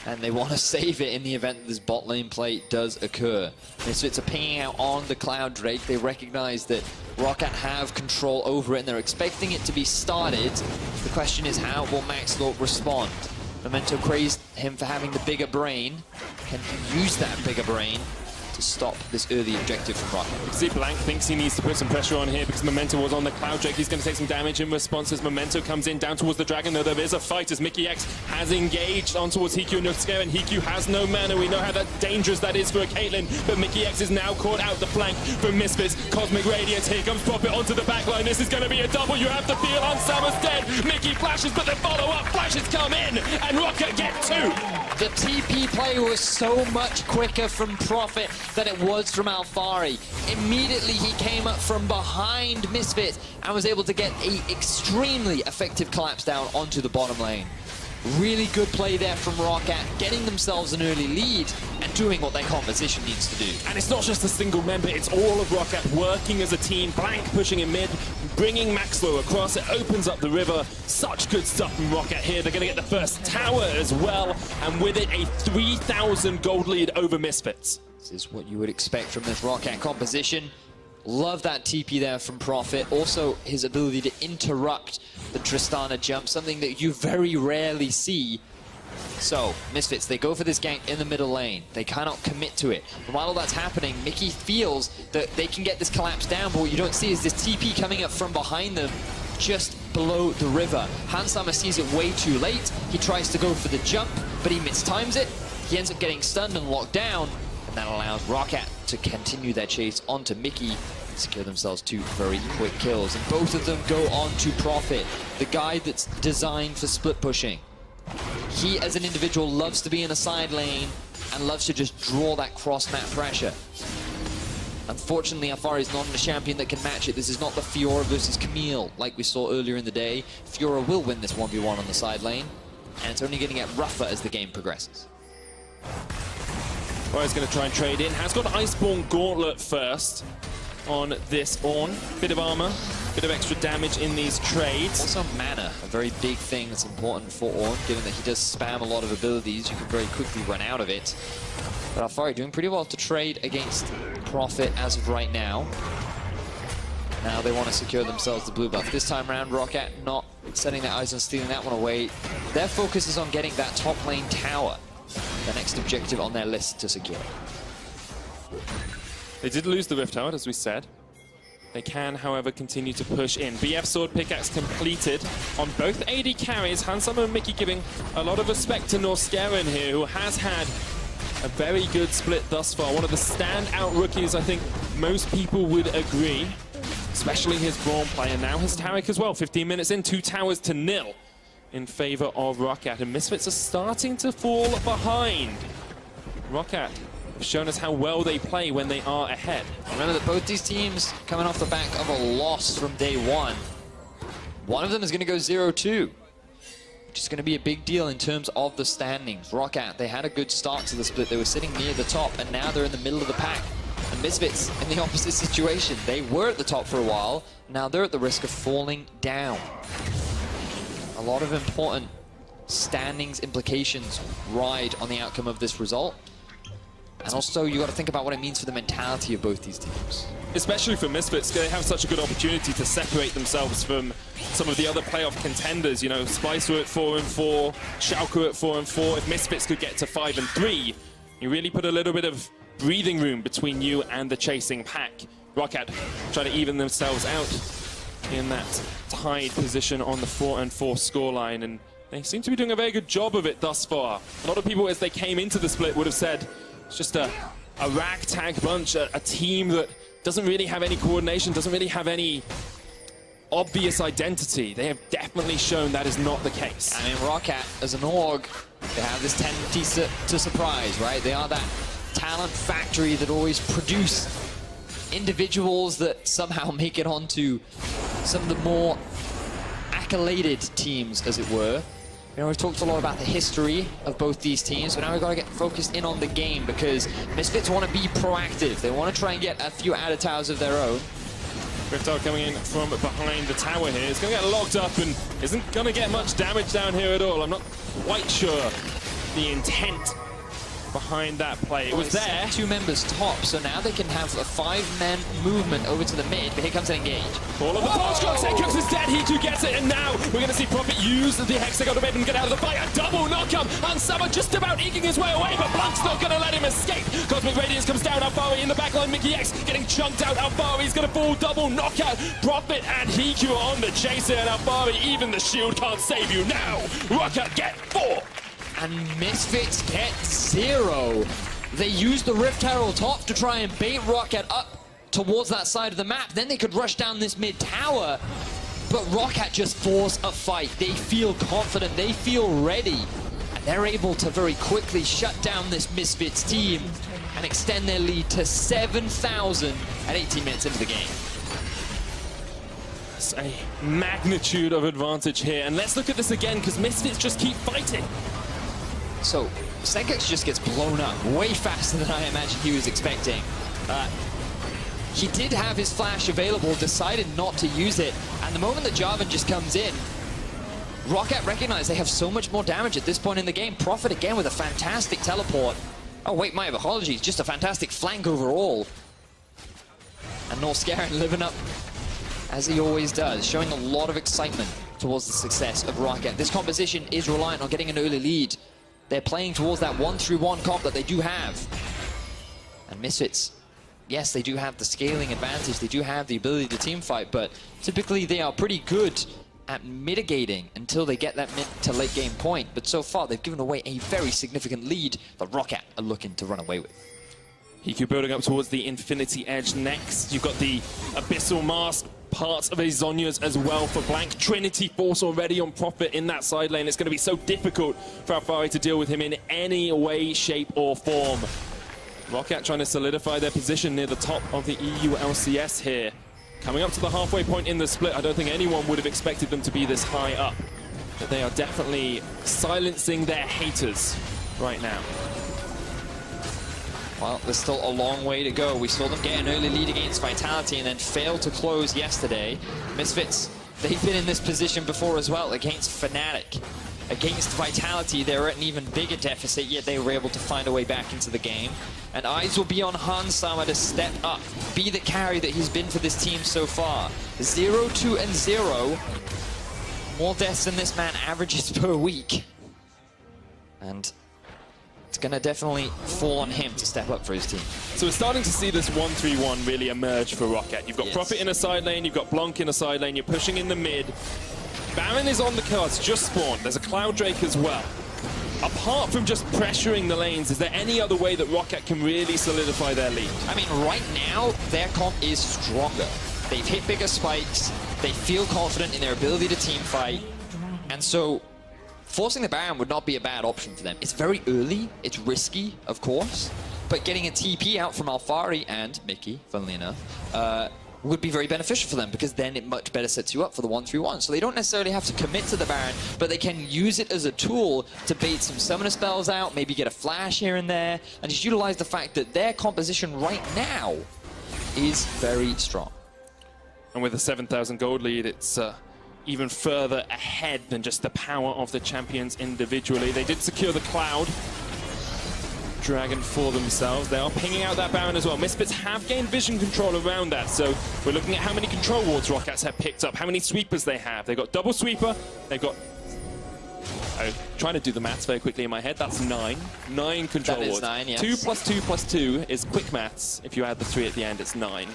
Speaker 7: and they want to save it in the event that this bot lane play does occur. Misfits are pinging out on the Cloud Drake. They recognize that Roccat have control over it, and they're expecting it to be started. The question is, how will Maxwell respond? Memento praised him for having the bigger brain. Can he use that bigger brain to stop this early objective from Roccat?
Speaker 6: You can see Blank thinks he needs to put some pressure on here because Memento was on the Cloud Drake. He's going to take some damage in response as Memento comes in down towards the Dragon, though there is a fight as Mickey X has engaged on towards Hiku and Noxcare, and Hiku has no mana. We know how dangerous that is for a Caitlyn, but Mickey X is now caught out the flank from Misfits. Cosmic Radiance, here comes Prophet onto the backline. This is going to be a double. You have to feel Hansama's dead. Mickey flashes, but the follow-up flashes come in, and Roccat get two.
Speaker 7: The TP play was so much quicker from Prophet than it was from Alfari. Immediately he came up from behind Misfits and was able to get an extremely effective collapse down onto the bottom lane. Really good play there from Roccat, getting themselves an early lead and doing what their competition needs to do.
Speaker 6: And it's not just a single member, it's all of Roccat working as a team. Blank pushing in mid, bringing Maxlow across. It opens up the river. Such good stuff from Roccat here. They're going to get the first tower as well. And with it, a 3,000 gold lead over Misfits.
Speaker 7: This is what you would expect from this Roccat composition. Love that TP there from Prophet. Also, his ability to interrupt the Tristana jump, something that you very rarely see. So, Misfits, they go for this gank in the middle lane. They cannot commit to it. And while all that's happening, Mickey feels that they can get this collapse down, but what you don't see is this TP coming up from behind them, just below the river. Hansama sees it way too late. He tries to go for the jump, but he mistimes it. He ends up getting stunned and locked down, and that allows Roccat to continue their chase onto Mickey and secure themselves 2 very quick kills. And both of them go on to Prophet, the guy that's designed for split pushing. He, as an individual, loves to be in a side lane and loves to just draw that cross-map pressure. Unfortunately, Afari is not a champion that can match it. This is not the Fiora versus Camille like we saw earlier in the day. Fiora will win this 1v1 on the side lane, and it's only going to get rougher as the game progresses.
Speaker 6: Well, he's going to try and trade in. Has got Iceborne Gauntlet first on this Ornn. Bit of armor, bit of extra damage in these trades.
Speaker 7: Also mana, a very big thing that's important for Ornn, given that he does spam a lot of abilities. You can very quickly run out of it. But Alfari doing pretty well to trade against Prophet as of right now. Now they want to secure themselves the blue buff. This time around, Roccat not setting their eyes on stealing that one away. Their focus is on getting that top lane tower, the next objective on their list to secure.
Speaker 6: They did lose the Rift Tower, as we said. They can, however, continue to push in. BF Sword Pickaxe completed on both AD carries. Hansama and Mickey giving a lot of respect to Norskeren here, who has had a very good split thus far. One of the standout rookies, I think most people would agree, especially his Braum player. Now his Taric as well. 15 minutes in, 2 towers to 0 in favor of Roccat. And Misfits are starting to fall behind. Roccat have shown us how well they play when they are ahead.
Speaker 7: Remember that both these teams coming off the back of a loss from day one. One of them is going to go 0-2, which is going to be a big deal in terms of the standings. Roccat, they had a good start to the split. They were sitting near the top, and now they're in the middle of the pack. And Misfits in the opposite situation. They were at the top for a while. Now they're at the risk of falling down. A lot of important standings implications ride on the outcome of this result. And also, you got to think about what it means for the mentality of both these teams.
Speaker 6: Especially for Misfits, they have such a good opportunity to separate themselves from some of the other playoff contenders. You know, Spicer at 4-4, Schalke at 4-4. If Misfits could get to 5-3, you really put a little bit of breathing room between you and the chasing pack. Roccat try to even themselves out in that tied position on the 4-4 scoreline, and they seem to be doing a very good job of it thus far. A lot of people, as they came into the split, would have said it's just a ragtag bunch, a team that doesn't really have any coordination, doesn't really have any obvious identity. They have definitely shown that is not the case.
Speaker 7: I mean, Roccat, as an org, they have this tendency to surprise, right? They are that talent factory that always produce individuals that somehow make it onto some of the more accoladed teams, as it were. You know, we've talked a lot about the history of both these teams, but now we've got to get focused in on the game, because Misfits want to be proactive. They want to try and get a few added towers of their own.
Speaker 6: Rift Tower coming in from behind the tower here. It's going to get locked up and isn't going to get much damage down here at all. I'm not quite sure the intent behind that play. It was there.
Speaker 7: 2 members top, so now they can have a 5-man movement over to the mid, but here comes an engage.
Speaker 6: All of the Foxcrocs, Echox is dead, he too gets it, and now we're going to see Prophet use the Hexagon to make him get out of the fight. A double knock-up, and Summer just about eking his way away, but Blunt's not going to let him escape. Cosmic Radiance comes down, Alfari in the backline, Mickey X getting chunked out, Alfari's going to fall, double knockout. Prophet and Hiku on the chaser, and Alfari, even the shield can't save you now. Roccat get 4.
Speaker 7: And Misfits get 0. They use the Rift Herald top to try and bait Roccat up towards that side of the map. Then they could rush down this mid tower. But Roccat just force a fight. They feel confident. They feel ready. And they're able to very quickly shut down this Misfits team and extend their lead to 7,000 at 18 minutes into the game.
Speaker 6: Just a magnitude of advantage here. And let's look at this again, because Misfits just keep fighting.
Speaker 7: So, Senkex just gets blown up way faster than I imagined he was expecting. He did have his flash available, decided not to use it, and the moment that Jarvan just comes in, Roccat recognize they have so much more damage at this point in the game. Prophet again with a fantastic teleport. Oh wait, my apologies, just a fantastic flank overall. And Norskaren living up as he always does, showing a lot of excitement towards the success of Roccat. This composition is reliant on getting an early lead. They're playing towards that 1-3-1 comp that they do have. And Misfits, yes, they do have the scaling advantage, they do have the ability to team fight, but typically they are pretty good at mitigating until they get that mid to late game point. But so far, they've given away a very significant lead that Roccat are looking to run away with.
Speaker 6: Hiku building up towards the Infinity Edge next. You've got the Abyssal Mask, parts of his Zhonya's as well for Blank. Trinity Force already on Prophet in that side lane. It's going to be so difficult for Alphari to deal with him in any way, shape or form. Roccat trying to solidify their position near the top of the EU LCS here. Coming up to the halfway point in the split, I don't think anyone would have expected them to be this high up. But they are definitely silencing their haters right now.
Speaker 7: Well, there's still a long way to go. We saw them get an early lead against Vitality and then fail to close yesterday. Misfits, they've been in this position before as well against Fnatic. Against Vitality, they were at an even bigger deficit, yet they were able to find a way back into the game. And eyes will be on Hans Sama to step up, be the carry that he's been for this team so far. 0-2-0. More deaths than this man averages per week. And it's going to definitely fall on him to step up for his team.
Speaker 6: So we're starting to see this 1-3-1 really emerge for Roccat. You've got Prophet in a side lane, you've got Blanc in a side lane, you're pushing in the mid. Baron is on the cards, just spawned. There's a Cloud Drake as well. Apart from just pressuring the lanes, is there any other way that Roccat can really solidify their lead?
Speaker 7: I mean, right now, their comp is stronger. They've hit bigger spikes, they feel confident in their ability to team fight, and so forcing the Baron would not be a bad option for them. It's very early, it's risky, of course, but getting a TP out from Alphari and Mickey, funnily enough, would be very beneficial for them, because then it much better sets you up for the 1-3-1. So they don't necessarily have to commit to the Baron, but they can use it as a tool to bait some summoner spells out, maybe get a flash here and there, and just utilize the fact that their composition right now is very strong.
Speaker 6: And with a 7,000 gold lead, it's even further ahead than just the power of the champions individually. They did secure the Cloud Dragon for themselves. They are pinging out that Baron as well. Misfits have gained vision control around that, so we're looking at how many control wards Rockats have picked up, how many sweepers they have. They've got double sweeper, they've got... I'm trying to do the maths very quickly in my head. That's 9. 9 control wards.
Speaker 7: That is 9, yes.
Speaker 6: 2 + 2 + 2 is quick maths. If you add the 3 at the end, it's 9.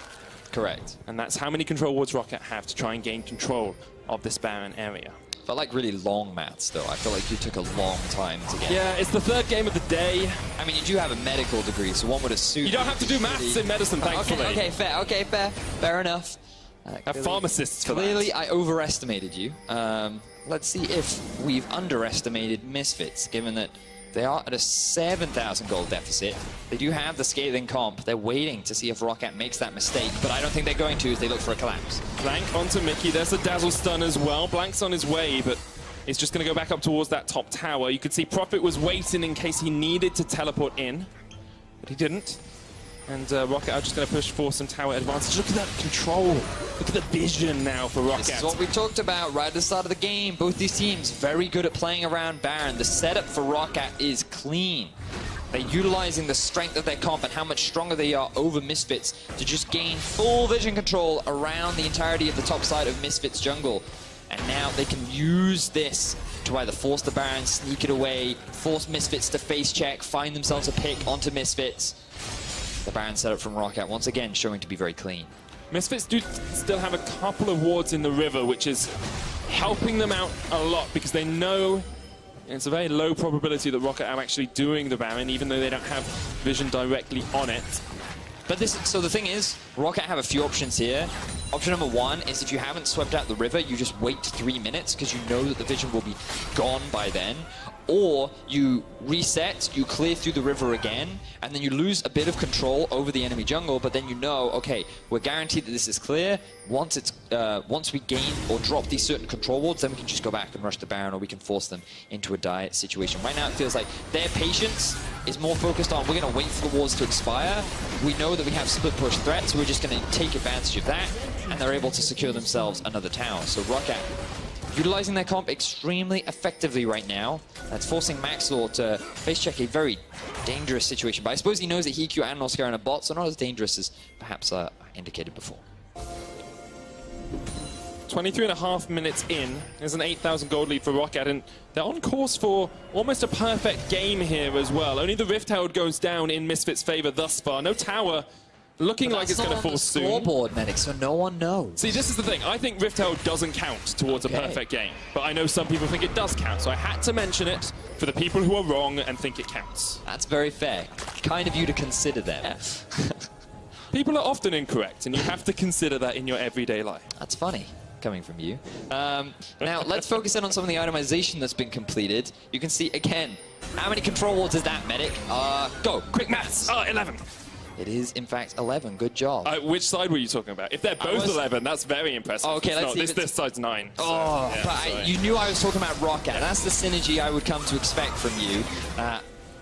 Speaker 7: Correct.
Speaker 6: And that's how many control wards Roccat have to try and gain control of this Baron area.
Speaker 7: Felt like really long maths, though. I feel like you took a long time to get.
Speaker 6: Yeah, it's the third game of the day.
Speaker 7: I mean, you do have a medical degree, so one would assume...
Speaker 6: You don't have to do maths in medicine, thankfully.
Speaker 7: Okay, fair. Okay, fair. Fair enough.
Speaker 6: Have pharmacists for that.
Speaker 7: Clearly, I overestimated you. Let's see if we've underestimated Misfits, given that they are at a 7,000 gold deficit. They do have the scaling comp. They're waiting to see if Roccat makes that mistake, but I don't think they're going to as they look for a collapse.
Speaker 6: Blank onto Mickey. There's a Dazzle Stun as well. Blank's on his way, but it's just going to go back up towards that top tower. You could see Prophet was waiting in case he needed to teleport in, but he didn't. And Roccat are just going to push for some tower advantage. Look at that control. Look at the vision now for Roccat.
Speaker 7: This is what we talked about right at the start of the game. Both these teams very good at playing around Baron. The setup for Roccat is clean. They're utilizing the strength of their comp and how much stronger they are over Misfits to just gain full vision control around the entirety of the top side of Misfits jungle. And now they can use this to either force the Baron, sneak it away, force Misfits to face check, find themselves a pick onto Misfits. The Baron setup from Roccat, once again, showing to be very clean.
Speaker 6: Misfits do still have a couple of wards in the river, which is helping them out a lot because they know it's a very low probability that Roccat are actually doing the Baron, even though they don't have vision directly on it.
Speaker 7: But so the thing is, Roccat have a few options here. Option number one is if you haven't swept out the river, you just wait 3 minutes because you know that the vision will be gone by then. or you reset, you clear through the river again, and then you lose a bit of control over the enemy jungle, but then you know, okay, we're guaranteed that this is clear. Once we gain or drop these certain control wards, then we can just go back and rush the Baron, or we can force them into a dire situation. Right now, it feels like their patience is more focused on, we're going to wait for the wards to expire. We know that we have split push threats, so we're just going to take advantage of that, and they're able to secure themselves another tower. So Roccat utilizing their comp extremely effectively right now. That's forcing Maxlor to face check a very dangerous situation. But I suppose he knows that Hikyu and Oscar are in a bot, so not as dangerous as perhaps indicated before.
Speaker 6: 23.5 minutes in. There's an 8,000 gold lead for Roccat, and they're on course for almost a perfect game here as well. Only the Rift Herald goes down in Misfits' favor thus far. No tower. Looking like it's going to fall soon.
Speaker 7: Scoreboard, Medic, so no one knows.
Speaker 6: See, this is the thing. I think Rift Herald doesn't count towards a perfect game, but I know some people think it does count, so I had to mention it for the people who are wrong and think it counts.
Speaker 7: That's very fair. Kind of you to consider them.
Speaker 6: Yeah. People are often incorrect, and you have to consider that in your everyday life.
Speaker 7: That's funny, coming from you. Now, let's focus in on some of the itemization that's been completed. You can see, again, how many control wards is that, Medic? Go, quick maths.
Speaker 6: 11.
Speaker 7: It is, in fact, 11. Good job.
Speaker 6: Which side were you talking about? If they're both 11, that's very impressive.
Speaker 7: Oh, okay, let's see.
Speaker 6: This side's 9. So,
Speaker 7: oh,
Speaker 6: yeah,
Speaker 7: but you knew I was talking about Roccat. That's the synergy I would come to expect from you.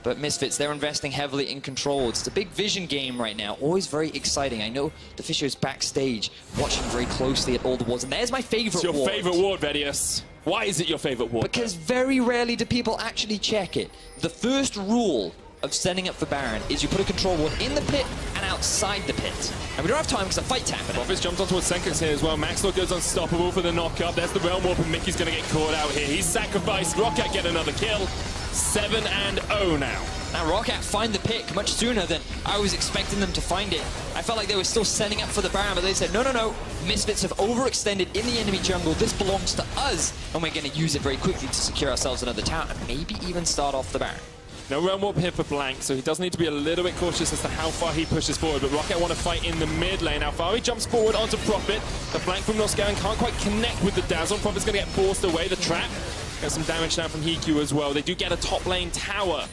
Speaker 7: But Misfits, they're investing heavily in control. It's a big vision game right now. Always very exciting. I know the Fisher's backstage watching very closely at all the wards. And there's my favorite ward.
Speaker 6: It's your favorite ward, Vedius. Why is it your favorite ward?
Speaker 7: Because very rarely do people actually check it. The first rule of setting up for Baron is you put a control ward in the pit and outside the pit. And we don't have time because the fight's happening.
Speaker 6: Prophet's jumped on towards Senkex here as well. Maxlor goes unstoppable for the knock-up. There's the Realm Warp, and Mickey's going to get caught out here. He's sacrificed. Roccat get another kill. 7-0 now.
Speaker 7: Now Roccat find the pick much sooner than I was expecting them to find it. I felt like they were still setting up for the Baron, but they said, no, no, no. Misfits have overextended in the enemy jungle. This belongs to us, and we're going to use it very quickly to secure ourselves another tower and maybe even start off the Baron.
Speaker 6: No Realm Warp here for Blank, so he does need to be a little bit cautious as to how far he pushes forward, but Roccat want to fight in the mid lane. Alfari jumps forward onto Prophet. The flank from Noscaran can't quite connect with the Dazzle. Prophet's going to get forced away. The trap gets some damage down from Hikyu as well. They do get a top lane tower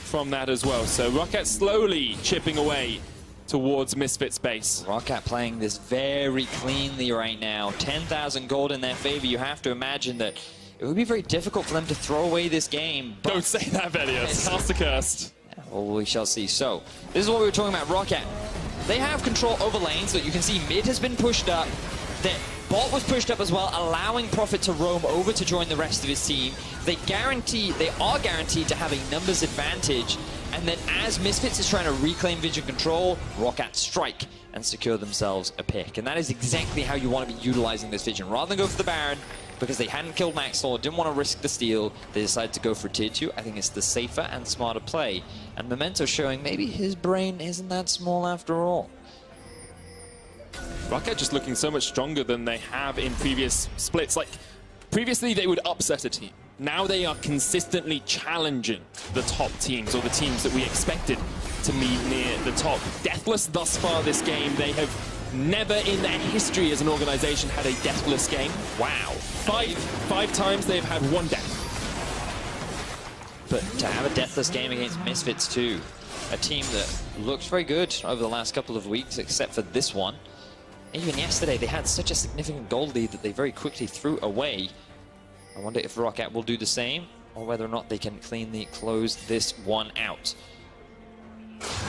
Speaker 6: from that as well, so Roccat slowly chipping away towards Misfits base.
Speaker 7: Roccat playing this very cleanly right now. 10,000 gold in their favor. You have to imagine that it would be very difficult for them to throw away this game.
Speaker 6: Don't say that, Vedius. Cast accursed.
Speaker 7: Yeah, well, we shall see. So, this is what we were talking about. Roccat, they have control over lanes, so you can see mid has been pushed up. The bot was pushed up as well, allowing Prophet to roam over to join the rest of his team. They are guaranteed to have a numbers advantage. And then as Misfits is trying to reclaim vision control, Roccat strike and secure themselves a pick. And that is exactly how you want to be utilizing this vision. Rather than go for the Baron, because they hadn't killed Maxlor, didn't want to risk the steal, they decided to go for tier 2. I think it's the safer and smarter play. And Memento showing maybe his brain isn't that small after all.
Speaker 6: Roccat just looking so much stronger than they have in previous splits. Like, previously they would upset a team. Now they are consistently challenging the top teams, or the teams that we expected to meet near the top. Deathless thus far this game. They have never in their history as an organization had a deathless game. Wow. Five times they've had one death.
Speaker 7: But to have a deathless game against Misfits too, a team that looks very good over the last couple of weeks, except for this one. Even yesterday, they had such a significant goal lead that they very quickly threw away. I wonder if Roccat will do the same, or whether or not they can cleanly close this one out.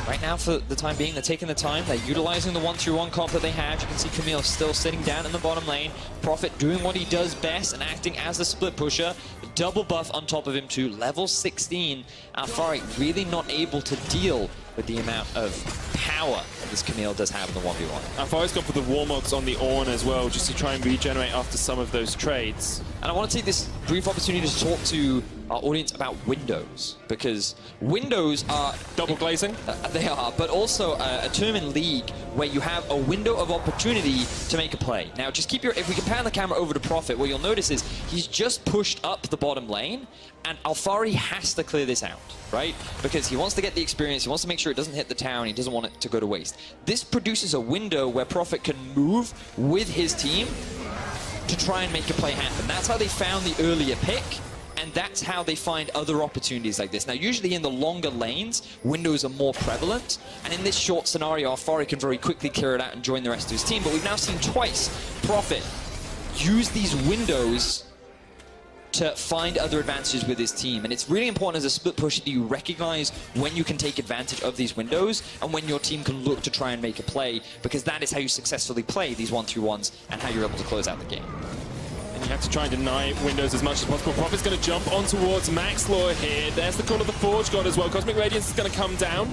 Speaker 7: Right now, for the time being, they're taking the time. They're utilizing the 1-3-1 comp that they have. You can see Camille still sitting down in the bottom lane. Prophet doing what he does best and acting as the split pusher. Double buff on top of him too. Level 16. Alfari really not able to deal with the amount of power that this Camille does have in the 1v1.
Speaker 6: Alfari's gone for the Warmogs on the Ornn as well, just to try and regenerate after some of those trades.
Speaker 7: And I want to take this brief opportunity to talk to our audience about windows, because windows are...
Speaker 6: Double glazing?
Speaker 7: They are, but also a term in League where you have a window of opportunity to make a play. Now, just keep your... If we can pan the camera over to Prophet, what you'll notice is he's just pushed up the bottom lane, and Alfari has to clear this out, right? Because he wants to get the experience, he wants to make sure it doesn't hit the tower, and he doesn't want it to go to waste. This produces a window where Prophet can move with his team to try and make a play happen. That's how they found the earlier pick, and And that's how they find other opportunities like this. Now, usually in the longer lanes, windows are more prevalent. And in this short scenario, Afari can very quickly clear it out and join the rest of his team. But we've now seen twice Prophet use these windows to find other advantages with his team. And it's really important as a split push that you recognize when you can take advantage of these windows and when your team can look to try and make a play, because that is how you successfully play these 1-3-1s and how you're able to close out the game.
Speaker 6: And you have to try and deny windows as much as possible. Prophet's going to jump on towards Max Law here. There's the call of the Forge God as well. Cosmic Radiance is going to come down.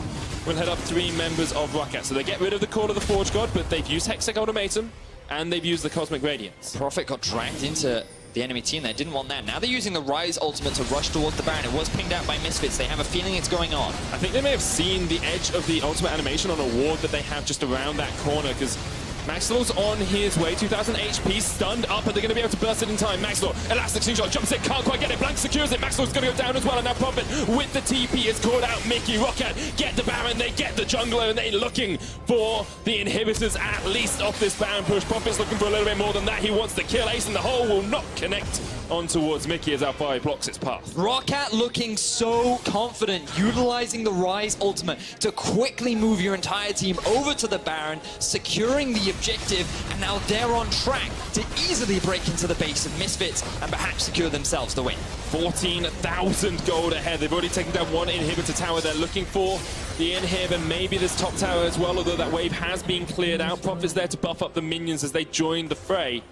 Speaker 6: We'll head up 3 members of Roccat. So they get rid of the call of the Forge God, but they've used Hextech Ultimatum and they've used the Cosmic Radiance.
Speaker 7: Prophet got dragged into the enemy team there, didn't want that. Now they're using the Rise ultimate to rush towards the Baron. It was pinged out by Misfits. They have a feeling it's going on.
Speaker 6: I think they may have seen the edge of the ultimate animation on a ward that they have just around that corner, because Maxlaw's on his way, 2000 HP, stunned up, and they're going to be able to burst it in time. Maxlaw, elastic slingshot, jumps it, can't quite get it, Blank secures it, Maxlaw's going to go down as well, and now Prophet with the TP is called out. Mickey, Roccat, get the Baron, they get the jungler, and they're looking for the inhibitors at least off this Baron push. Prophet's looking for a little bit more than that. He wants the kill. Ace in the hole will not connect on towards Mickey as Alpha blocks its path.
Speaker 7: Roccat looking so confident, utilizing the Rise ultimate to quickly move your entire team over to the Baron, securing the objective, and now they're on track to easily break into the base of Misfits and perhaps secure themselves the win.
Speaker 6: 14,000 gold ahead. They've already taken down 1 inhibitor tower. They're looking for the inhib and maybe this top tower as well, although that wave has been cleared out. Prophet's there to buff up the minions as they join the fray,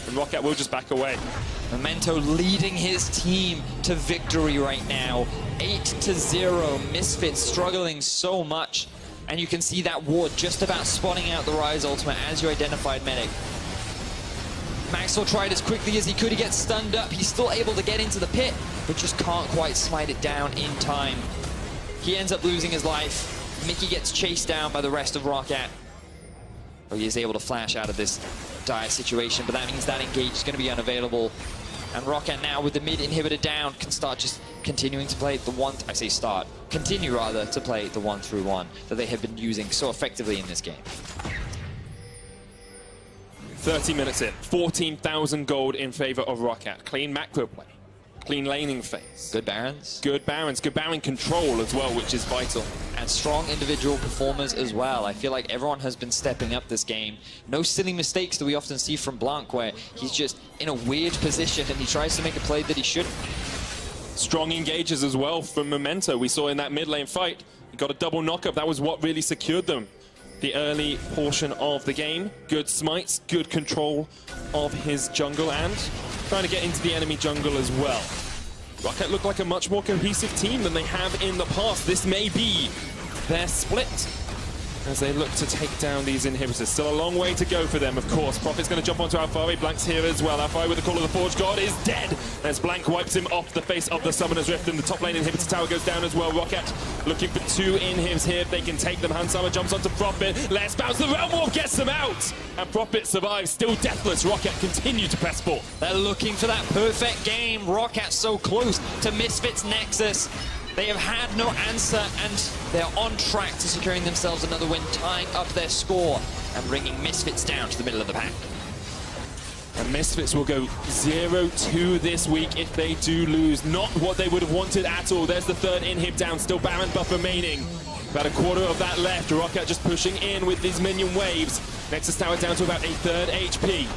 Speaker 6: and Roccat will just back away.
Speaker 7: Memento leading his team to victory right now. 8-0. Misfits struggling so much. And you can see that ward just about spawning out the Rise ultimate as you identified medic. Maxwell tried as quickly as he could. He gets stunned up. He's still able to get into the pit, but just can't quite smite it down in time. He ends up losing his life. Mickey gets chased down by the rest of Roccat. But he is able to flash out of this dire situation, but that means that engage is going to be unavailable. And Roccat now with the mid inhibitor down can start just continuing to play the continue rather to play the 1-3-1 that they have been using so effectively in this game.
Speaker 6: 30 minutes in, 14,000 gold in favor of Roccat. Clean macro play, clean laning phase.
Speaker 7: Good Barons.
Speaker 6: Good Barons, good Baron control as well, which is vital.
Speaker 7: And strong individual performers as well. I feel like everyone has been stepping up this game. No silly mistakes that we often see from Blanc, where he's just in a weird position and he tries to make a play that he shouldn't.
Speaker 6: Strong engages as well from Memento. We saw in that mid lane fight, he got a double knockup. That was what really secured them the early portion of the game. Good smites, good control of his jungle, and trying to get into the enemy jungle as well. Roccat look like a much more cohesive team than they have in the past. This may be their split as they look to take down these inhibitors. Still a long way to go for them, of course. Prophet's going to jump onto Alfari. Blank's here as well. Alfari with the call of the Forge God is dead as Blank wipes him off the face of the Summoner's Rift, and the top lane inhibitor tower goes down as well. Roccat looking for 2 inhibs here if they can take them. Hansama jumps onto Prophet. Let's bounce. The Realm Warp gets them out, and Prophet survives. Still deathless. Roccat continue to press forward.
Speaker 7: They're looking for that perfect game. Roccat so close to Misfits Nexus. They have had no answer, and they're on track to securing themselves another win, tying up their score and bringing Misfits down to the middle of the pack.
Speaker 6: And Misfits will go 0-2 this week if they do lose. Not what they would have wanted at all. There's the 3rd inhib down, still Baron buff remaining. About a quarter of that left. Roccat just pushing in with these minion waves. Nexus tower down to about a 3rd HP.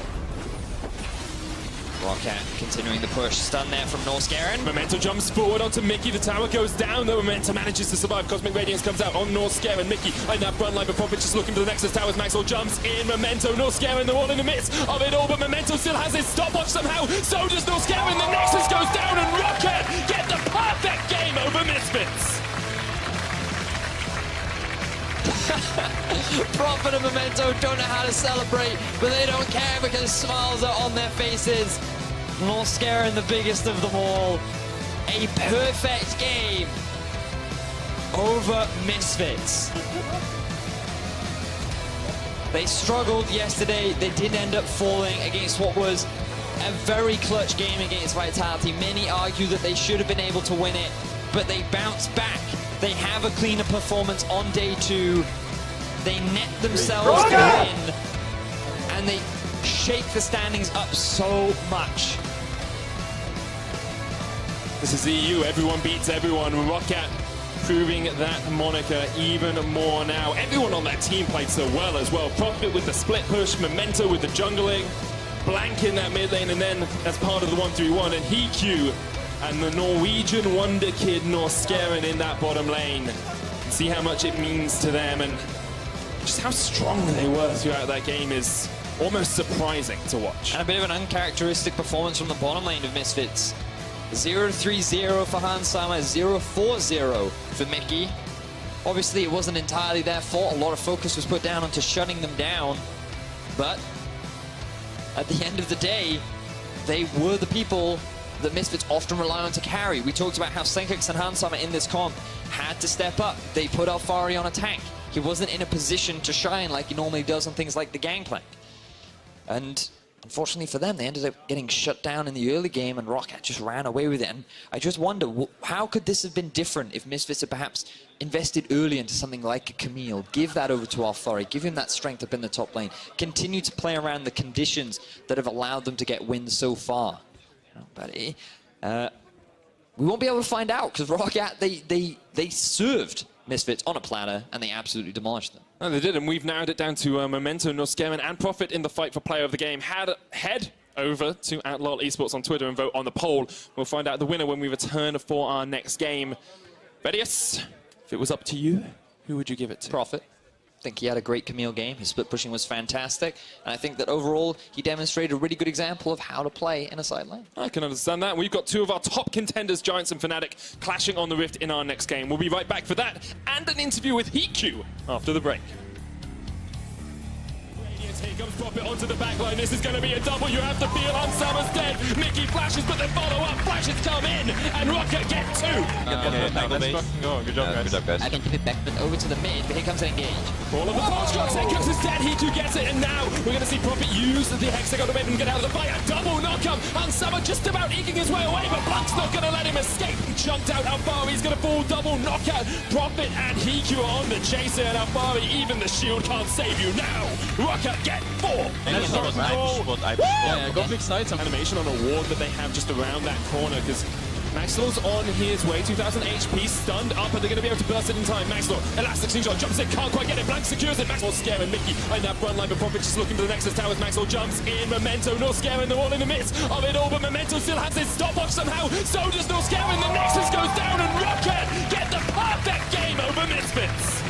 Speaker 7: Roccat continuing the push. Stun there from Norskaren.
Speaker 6: Memento jumps forward onto Mickey. The tower goes down, though Memento manages to survive. Cosmic Radiance comes out on Norskaren. Mickey in that front line, but Prophet just looking for the Nexus towers. Maxwell jumps in. Memento, Norskaren, they're all in the midst of it all, but Memento still has his stopwatch somehow. So does Norskaren. The Nexus goes down, and Roccat get the perfect game over Misfits.
Speaker 7: Prophet and Memento don't know how to celebrate, but they don't care because smiles are on their faces. Norskaren, the biggest of them all. A perfect game over Misfits. They struggled yesterday. They did end up falling against what was a very clutch game against Vitality. Many argue that they should have been able to win it, but they bounced back. They have a cleaner performance on day 2. They net themselves the win, and they shake the standings up so much.
Speaker 6: This is EU, everyone beats everyone. Roccat proving that moniker even more now. Everyone on that team played so well as well. Profit with the split push, Memento with the jungling, Blank in that mid lane, and then as part of the 1-3-1, and Hiku and the Norwegian wonder kid Norskeren in that bottom lane. See how much it means to them, and just how strong they were throughout that game is almost surprising to watch.
Speaker 7: And a bit of an uncharacteristic performance from the bottom lane of Misfits. 0-3-0 for Hansama, 0-4-0 for Mickey. Obviously, it wasn't entirely their fault. A lot of focus was put down onto shutting them down. But at the end of the day, they were the people that Misfits often rely on to carry. We talked about how Senkix and Hansama in this comp had to step up. They put Alfari on a tank. He wasn't in a position to shine like he normally does on things like the Gangplank. And unfortunately for them, they ended up getting shut down in the early game, and Roccat just ran away with it. And I just wonder, how could this have been different if Misfits had perhaps invested early into something like a Camille, give that over to Alfari, give him that strength up in the top lane, continue to play around the conditions that have allowed them to get wins so far. But we won't be able to find out, because Roccat, they served Misfits on a platter, and they absolutely demolished them.
Speaker 6: No, they did, and we've narrowed it down to Memento, Norskeren, and Profit in the fight for player of the game. Head over to @LOL Esports on Twitter and vote on the poll. We'll find out the winner when we return for our next game. Vedius, if it was up to you, who would you give it to?
Speaker 7: Profit. I think he had a great Camille game. His split pushing was fantastic. And I think that overall, he demonstrated a really good example of how to play in a side lane.
Speaker 6: I can understand that. We've got two of our top contenders, Giants and Fnatic, clashing on the Rift in our next game. We'll be right back for that and an interview with Hiku after the break. Here comes Profit onto the back line. This is going to be a double. You have to feel Hansama's dead. Mickey flashes, but then follow up. Flashes come in, and Roccat get two.
Speaker 3: Good job, guys.
Speaker 7: I can tip it back, but over to the mid, but here comes an engage.
Speaker 6: All of the fast shots, Senkux is dead, Hiku gets it, and now we're going to see Profit use the Hexagon to maybe get out of the fight. A double knock-up. Hansama just about eking his way away, but Blunt's not going to let him escape. Chunked out Alfari, he's going to fall double knockout. Profit and Hiku are on the chaser, and Alfari, even the shield can't save you now. Roccat get 4. Yeah, go big sides. Animation on a ward that they have just around that corner, because Maxwell's on his way. 2000 HP, stunned up, and they're going to be able to burst it in time. Maxwell, elastic slingshot, jumps in, can't quite get it. Blank secures it. Maxwell scaring Mickey in that front line, but Profit just looking to the Nexus towers. Maxwell jumps in. Memento, Norskeren, they're all in the midst of it all, but Memento still has his stopwatch somehow. So does Norskeren. The Nexus goes down, and Roccat get the perfect game over Misfits.